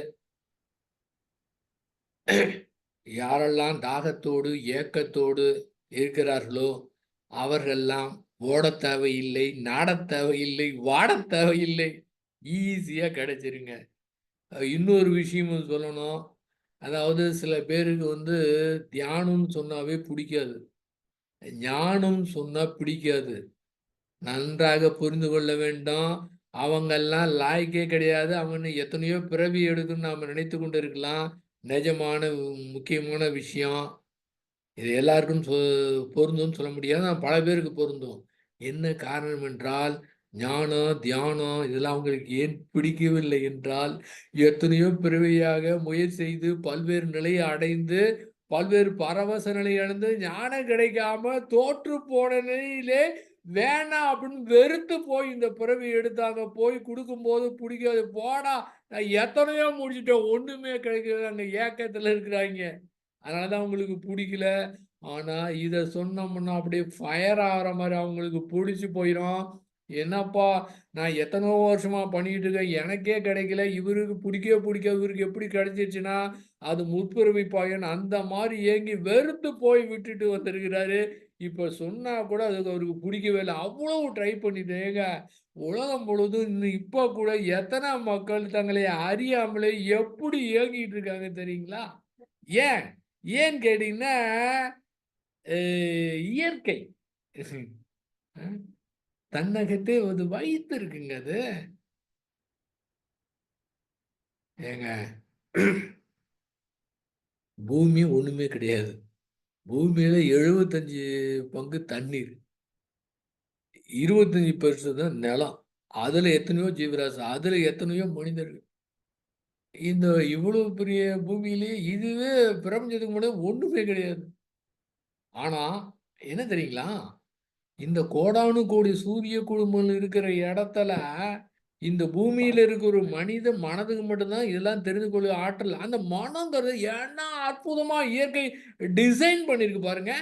யாரெல்லாம் தாகத்தோடு, ஏக்கத்தோடு இருக்கிறார்களோ, அவர்கள்லாம் ஓடத் தேவையில்லை, நாடத் தேவையில்லை, வாடத் தேவையில்லை. ஈஸியா கிடைச்சிருங்க. இன்னொரு விஷயமும் சொல்லணும். அதாவது சில பேருக்கு வந்து தியானம்னு சொன்னாவே புடிக்காது. ஞானம் சொன்னா பிடிக்காது. நன்றாக புரிந்து கொள்ள வேண்டும். அவங்கெல்லாம் லாயக்கே கிடையாது. அவங்க எத்தனையோ பிறவி எடுக்குன்னு நாம நினைத்துக் கொண்டு இருக்கலாம். நிஜமான முக்கியமான விஷயம். இது எல்லாருக்கும் பொருந்தும்னு சொல்ல முடியாது. ஆனா பல பேருக்கு பொருந்தும். என்ன காரணம் என்றால், ஞானம், தியானம் இதெல்லாம் அவங்களுக்கு ஏன் பிடிக்கவில்லை என்றால், எத்தனையோ பிறவியாக முயற்சி செய்து பல்வேறு நிலையை அடைந்து, பல்வேறு பரவச நிலை அடைந்து, ஞானம் கிடைக்காம தோற்று போன நிலையிலே வேணாம் அப்படின்னு வெறுத்து போய் இந்த பிறவி எடுத்தாங்க. போய் குடுக்கும்போது பிடிக்காது. போடா நான் எத்தனையோ முடிச்சுட்டேன். ஒண்ணுமே கிடைக்கல. அங்க ஏக்கத்துல இருக்கிறாய்ங்க. அதனால தான் அவங்களுக்கு புடிக்கல. ஆனா, இத சொன்னோம்னா அப்படியே ஃபயர் ஆகுற மாரி அவங்களுக்கு புடிச்சு போயிரும். என்னப்பா நான் எத்தனோ வருஷமா பண்ணிட்டு இருக்கேன். எனக்கே கிடைக்கல. இவருக்கு புடிக்கவே புடிக்காது. இவருக்கு எப்படி கிடைச்சிருச்சுன்னா, அது முற்பிறவி பயன். அந்த மாரி ஏங்கி வெறுத்து போய் விட்டுட்டு வந்திருக்கிறாரு. இப்ப சொன்னா கூட அது அவருக்கு புடிக்கவே இல்ல. அவ்வளவு ட்ரை பண்ணிட்டு ஏங்க உலகம் முழுவதும் இன்னும் இப்ப கூட எத்தன மக்கள் தங்களை அறியாமலே எப்படி ஏங்கிட்டு இருக்காங்க தெரியுங்களா? ஏன்? ஏன்னு கேட்டீங்கன்னா, அ இயற்கை. அ தன்னகத்தே ஒரு வைத்திருக்குங்க அது. ஏங்க பூமி ஒண்ணுமே கிடையாது. பூமியில 75 பங்கு தண்ணீர். 25% தான் நிலம். அதுல எத்தனையோ ஜீவராசி, அதுல எத்தனையோ மனிதர்கள். இந்த இவ்வளவு பெரிய பூமியிலேயே இதுவே பிரபஞ்சத்துக்கு முன்னாடி ஒண்ணுமே கிடையாது. ஆனா, என்ன தெரியுங்களா? இந்த கோடானு கோடி சூரிய குழுமங்கள் இருக்கிற இடத்துல, இந்த பூமியில இருக்கிற ஒரு மனித மனதுக்கு மட்டும் தான் இதெல்லாம் தெரிந்து கொள்ள ஆற்றல். அந்த மனம்ங்கிறது என்ன அற்புதமா இயற்கை டிசைன் பண்ணியிருக்கு பாருங்க.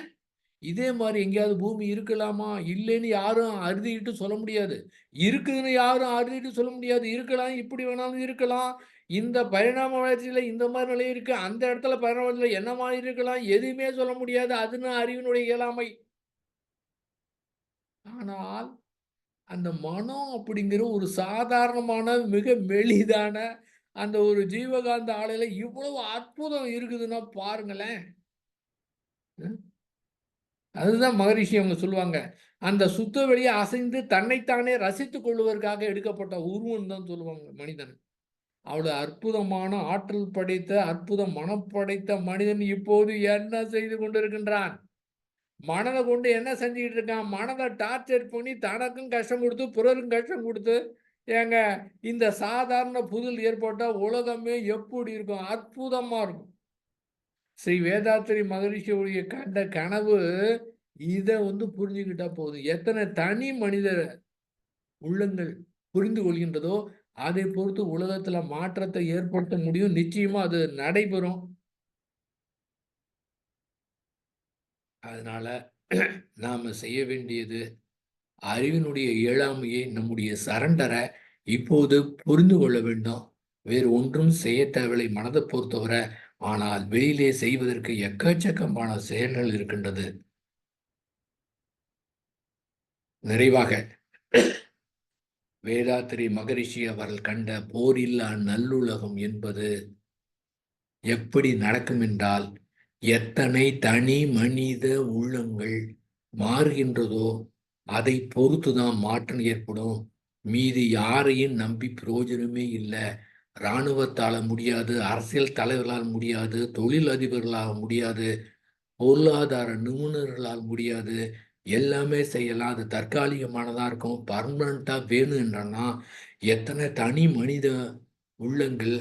இதே மாரி எங்கேயாவது பூமி இருக்கலாமா? இல்லைன்னு யாரும் அறுதியிட்டு சொல்ல முடியாது. இருக்குதுன்னு யாரும் அறுதியிட்டு சொல்ல முடியாது. இருக்கலாம், இப்படி வேணாலும் இருக்கலாம். இந்த பரிணாம வளர்ச்சியில இந்த மாரி நிலை இருக்கு. அந்த இடத்துல பரிணாம வளர்ச்சியில என்ன மாரி இருக்கலாம்? எதுவுமே சொல்ல முடியாது. அதுன்னு அறிவினுடைய இயலாமை. ஆனால் அந்த மனம் அப்படிங்கிற ஒரு சாதாரணமான, மிக மெலிதான அந்த ஒரு ஜீவகாந்த ஆலையில இவ்வளவு அற்புதம் இருக்குதுன்னா பாருங்களேன். ம். அதுதான் மகரிஷி அவங்க சொல்லுவாங்க. அந்த சுத்த வெளிய அசைந்து தன்னைத்தானே ரசித்துக் கொள்வதற்காக எடுக்கப்பட்ட உருவம் தான் சொல்லுவாங்க மனிதன். அவ்வளவு அற்புதமான ஆற்றல் படைத்த, அற்புத மனம் படைத்த மனிதன் இப்போது என்ன செய்து கொண்டிருக்கின்றான்? மனத கொண்டு என்ன செஞ்சுக்கிட்டு இருக்கான்? மனத டார்ச்சர் பண்ணி தனக்கும் கஷ்டம் குடுத்து, பிறருக்கும் கஷ்டம் குடுத்து, ஏங்க இந்த சாதாரண புயல் ஏற்பட்டா உலகமே எப்படி இருக்கும்? அற்புதமா இருக்கும். ஸ்ரீ வேதாத்திரி மகரிஷியுடைய கண்ட கனவு, இத வந்து புரிஞ்சுக்கிட்டா போதும். எத்தன தனி மனித உள்ளங்கள் புரிந்து கொள்கின்றதோ, அதை பொறுத்து உலகத்துல மாற்றத்தை ஏற்படுத்த முடியும். நிச்சயமா அது நடைபெறும். அதனால நாம செய்ய வேண்டியது அறிவினுடைய இயலாமையை நம்முடைய சரண்டரை இப்போது புரிந்து கொள்ள வேண்டும். வேறு ஒன்றும் செய்ய தேவையில்லை மனதை பொறுத்தவரை. ஆனால் வெளியிலே செய்வதற்கு எக்கச்சக்கமான செயல்கள் இருக்கின்றது. நிறைவாக வேதாத்திரி மகரிஷி அவர்கள் கண்ட போரில்லா நல்லுலகம் என்பது எப்படி நடக்கும் என்றால், எத்தனை தனி மனித உள்ளங்கள் மாறுகின்றதோ அதை பொறுத்துதான் மாற்றம் ஏற்படும். மீதி யாரையும் நம்பி பிரயோஜனமே இல்லை. இராணுவத்தால முடியாது, அரசியல் தலைவர்களால் முடியாது, தொழில் அதிபர்களால் முடியாது, பொருளாதார நிபுணர்களால் முடியாது. எல்லாமே செய்யலாம். அது தற்காலிகமானதா இருக்கும். பர்மனண்டா வேணும் என்றனா எத்தனை தனி மனித உள்ளங்கள்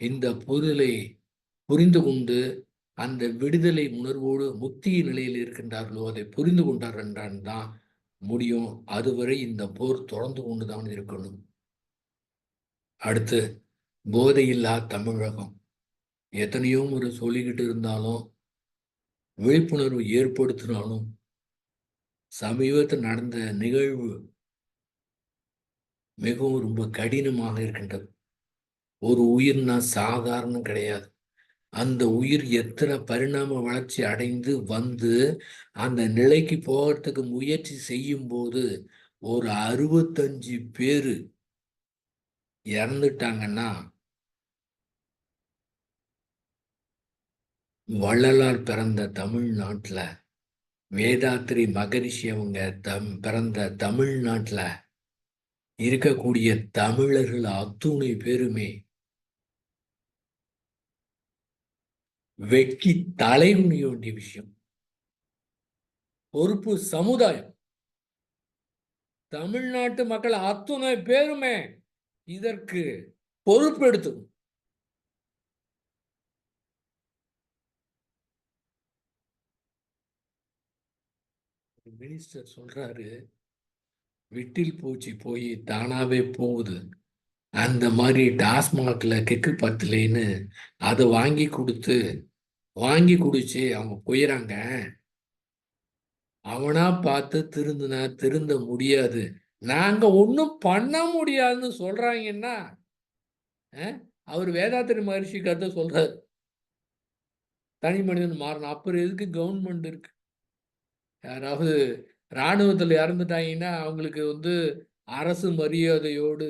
இந்த புரிதலை புரிந்து கொண்டு அந்த விடுதலை உணர்வோடு முக்தி நிலையில் இருக்கின்றார்களோ அதை புரிந்து கொண்டார் என்றான் தான் முடியும். அதுவரை இந்த போர் தொடர்ந்து கொண்டுதான் இருக்கணும். அடுத்து போதையில்லா தமிழகம். எத்தனையோ முறை சொல்லிக்கிட்டு இருந்தாலும் விழிப்புணர்வு ஏற்படுத்தினாலும் சமீபத்தில் நடந்த நிகழ்வு மிகவும் ரொம்ப கடினமாக இருக்கின்றது. ஒரு உயிர்னா சாதாரணம் கிடையாது. அந்த உயிர் எத்தனை பரிணாம வளர்ச்சி அடைந்து வந்து அந்த நிலைக்கு போகிறதுக்கு முயற்சி செய்யும் போது ஒரு 65 பேரு இறந்துட்டாங்கன்னா வள்ளலார் பிறந்த தமிழ்நாட்டில், வேதாத்திரி மகரிஷி அவங்க பிறந்த தமிழ்நாட்டில் இருக்கக்கூடிய தமிழர்கள் அத்துணை பேருமே வெட்கி தலைகுனிய வேண்டிய விஷயம். பொறுப்பு சமுதாயம், தமிழ்நாட்டு மக்கள் அத்துணை பேருமே இதற்கு பொறுப்பெடுத்துக்கும். மினிஸ்டர் சொல்றாரு, விட்டில் பூச்சி போய் தானாவே போகுது. அந்த மாதிரி டாஸ்மாக்ல கெக்கு பத்தலைன்னு அதை வாங்கி குடிச்சு அவங்க போயிறாங்க. அவனா பார்த்து திருந்த முடியாது, நாங்க ஒன்றும் பண்ண முடியாதுன்னு சொல்றாங்கன்னா அவர் வேதாத்திரி மகரிஷி கருத்தை சொல்றாரு. தனி மனிதன் மாறணும். அப்புறம் எதுக்கு கவர்மெண்ட் இருக்கு? யாராவது இராணுவத்தில் இறந்துட்டாங்கன்னா அவங்களுக்கு அரசு மரியாதையோடு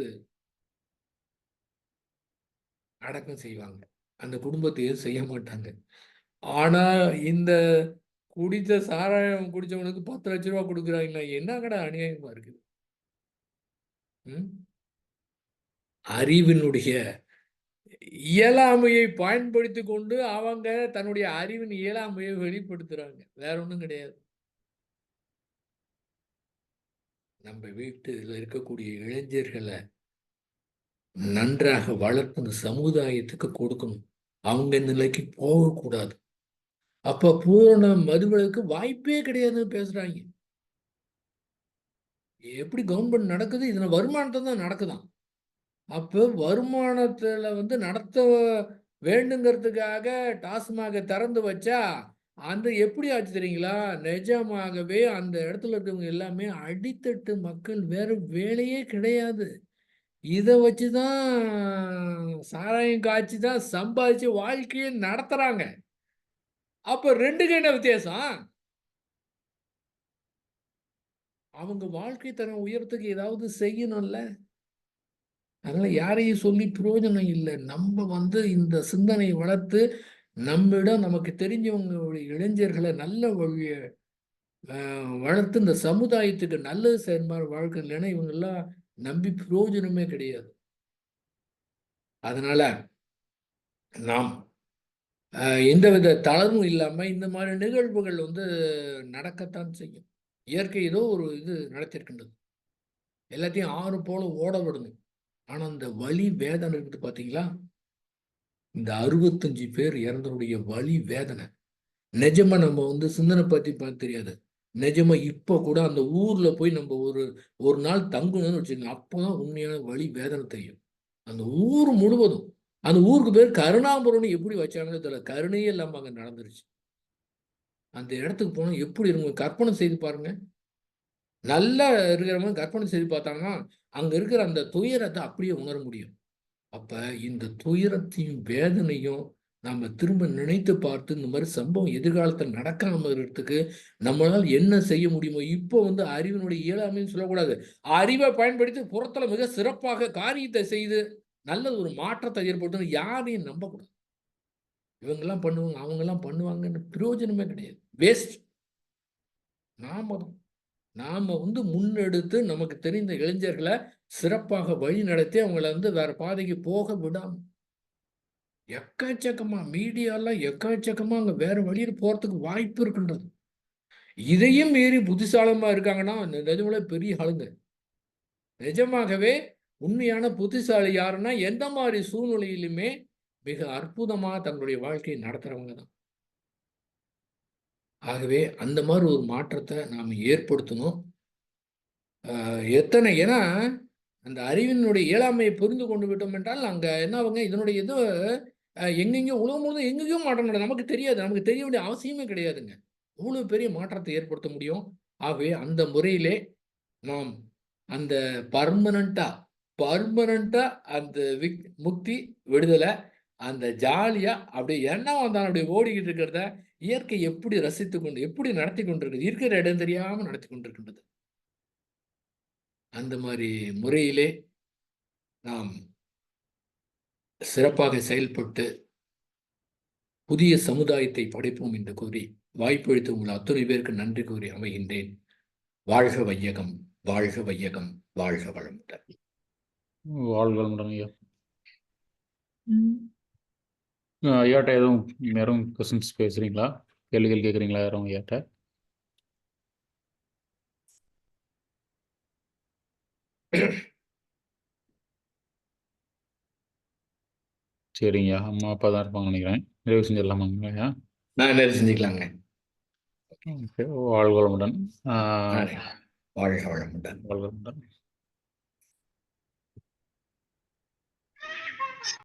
அடக்கம் செய்வாங்க. அந்த குடும்பத்தையும் செய்ய மாட்டாங்க. ஆனா இந்த குடித்த சாராயம் குடிச்சவனுக்கு 10 லட்ச ரூபா கொடுக்குறாங்கன்னா என்னங்கடா அநியாயமா இருக்குது? அறிவினுடைய இயலாமையை பயன்படுத்தி கொண்டு அவங்க தன்னுடைய அறிவின் இயலாமையை வெளிப்படுத்துறாங்க. வேற ஒன்றும் கிடையாது. நம்ம வீட்டில் இருக்கக்கூடிய இளைஞர்களை நன்றாக வளர்த்து இந்த சமுதாயத்துக்கு கொடுக்கணும். அவங்க நிலைக்கு போகக்கூடாது. அப்ப பூரண மதுவிலக்கு வாய்ப்பே கிடையாதுன்னு பேசுறாங்க. எப்படி கவர்மெண்ட் நடக்குது? இதுல வருமானத்தை தான் நடக்குதான். அப்போ வருமானத்துல நடத்த வேண்டுங்கிறதுக்காக டாஸ்மாக திறந்து வச்சா அந்த எப்படி ஆச்சு தெரியுங்களா? நிஜமாகவே அந்த இடத்துல இருக்கவங்க எல்லாமே அடித்தட்டு மக்கள், வேற வேலையே கிடையாது. இதை வச்சுதான் சாராயம் காய்ச்சி தான் சம்பாதிச்சு வாழ்க்கையை நடத்துறாங்க. அப்ப ரெண்டுக்கு என்ன வித்தியாசம்? அவங்க வாழ்க்கை தரம் உயரத்துக்கு ஏதாவது செய்யணும்ல. அதனால யாரையும் சொல்லி பிரயோஜனம் இல்லை. நம்ம இந்த சிந்தனையை வளர்த்து நம்மிடம் நமக்கு தெரிஞ்சவங்களுடைய இளைஞர்களை நல்ல வழியை வளர்த்து இந்த சமுதாயத்துக்கு நல்லது செய்யற வாழ்க்கை. இல்லைன்னா இவங்கெல்லாம் நம்பி பிரயோஜனமே கிடையாது. அதனால நாம் எந்தவித தளர்வும் இல்லாம இந்த மாதிரி நிகழ்வுகள் நடக்கத்தான் செய்யும். இயற்கை ஏதோ ஒரு இது நடத்திருக்கின்றது. எல்லாத்தையும் ஆறு போல ஓட விடணும். ஆனா அந்த வலி வேதனை இருக்குது பாத்தீங்களா? இந்த 65 பேர் இறந்தனுடைய வலி வேதனை நிஜமா நம்ம சிந்தனை பத்தி பார்த்து தெரியாது. நிஜமா இப்ப கூட அந்த ஊர்ல போய் நம்ம ஒரு நாள் தங்கணும்னு வச்சுக்கோங்க. அப்பதான் உண்மையான வலி வேதனை தெரியும். அந்த ஊர் முழுவதும், அந்த ஊருக்கு பேர் கருணாபுரம்னு எப்படி வச்சாங்கன்னு தெரியல. கருணையே இல்லாம அங்க நடந்துருச்சு. அந்த இடத்துக்கு போனா எப்படி இருக்கும் கற்பனை செய்து பாருங்க. நல்லா இருக்கிறவங்க கற்பனை செய்து பார்த்தாங்கன்னா அங்க இருக்கிற அந்த துயரத்தை அப்படியே உணர முடியும். அப்ப இந்த துயரத்தையும் வேதனையும் நாம திரும்ப நினைத்து பார்த்து இந்த மாதிரி சம்பவம் எதிர்காலத்தில் நடக்காம இருக்கிறதுக்கு நம்மளால் என்ன செய்ய முடியுமோ. இப்போ அறிவினுடைய இயலாமைன்னு சொல்லக்கூடாது. அறிவை பயன்படுத்தி புறத்துல மிக சிறப்பாக காரியத்தை செய்து நல்ல ஒரு மாற்றத்தை ஏற்படுத்தணும். யாரையும் நம்பக்கூடாது. இவங்கெல்லாம் பண்ணுவாங்க, அவங்கெல்லாம் பண்ணுவாங்கன்னு பிரயோஜனமே கிடையாது. வேஸ்ட். நாம முன்னெடுத்து நமக்கு தெரிந்த இளைஞர்களை சிறப்பாக வழி நடத்தி அவங்கள வேற பாதைக்கு போக விடாம எக்கச்சக்கமா மீடியாலாம் எக்கச்சக்கமா அங்க வேற வழியில் போறதுக்கு வாய்ப்பு இருக்கின்றது. இதையும் மீறி புத்திசாலமா இருக்காங்கன்னா நிஜமாலே பெரிய ஆளுங்க. நிஜமாகவே உண்மையான புத்திசாலி யாருன்னா எந்த மாதிரி சூழ்நிலையிலுமே மிக அற்புதமா தங்களுடைய வாழ்க்கையை நடத்துறவங்க தான். ஆகவே அந்த மாதிரி ஒரு மாற்றத்தை நாம் ஏற்படுத்தணும். ஏன்னா அந்த அறிவினுடைய இயலாமையை புரிந்து கொண்டு விட்டோம் என்றால் அங்க என்ன ஆகுங்க, இதனுடைய இது எங்கெங்கயோ உலகம் முழுவதும் எங்கேயோ மாற்றம் நடக்குது. நமக்கு தெரியாது, நமக்கு தெரிய வேண்டிய அவசியமே கிடையாதுங்க. அவ்வளவு பெரிய மாற்றத்தை ஏற்படுத்த முடியும். ஆகவே அந்த முறையிலே நாம் அந்த பர்மனண்டா அந்த முக்தி விடுதலை அந்த ஜாலியா அப்படியே என்ன வந்தாலும் அப்படியே ஓடிக்கிட்டு இருக்கிறத இயற்கை எப்படி ரசித்து கொண்டு எப்படி நடத்தி கொண்டிருக்குது, இருக்கிற இடம் தெரியாம நடத்தி கொண்டிருக்கின்றது. அந்த மாதிரி முறையிலே நாம் சிறப்பாக செயல்பட்டு புதிய சமுதாயத்தை படைப்போம் என்று கூறி வாய்ப்பளித்து உங்கள் அத்தனை பேருக்கு நன்றி கூறி அமைகின்றேன். வாழ்க வையகம், வாழ்க வையகம், வாழ்க வளமுடன். வாழ்க வளமுடன் ஐயா. ஐயாட்ட எதுவும் யாரும் கொஸ்டின்ஸ் பேசுறீங்களா? கேள்விகள் கேட்குறீங்களா யாரும் ஐயாட்ட? சரிங்க, அம்மா அப்பா தான் இருப்பாங்க நினைக்கிறேன். நிறைவு செஞ்சிடலாமாங்க ஐயா? நான் நிறைவு செஞ்சுக்கலாங்க. வாழ்க வளமுடன். வாழ்க வளமுடன். வாழ்க வளமுடன்.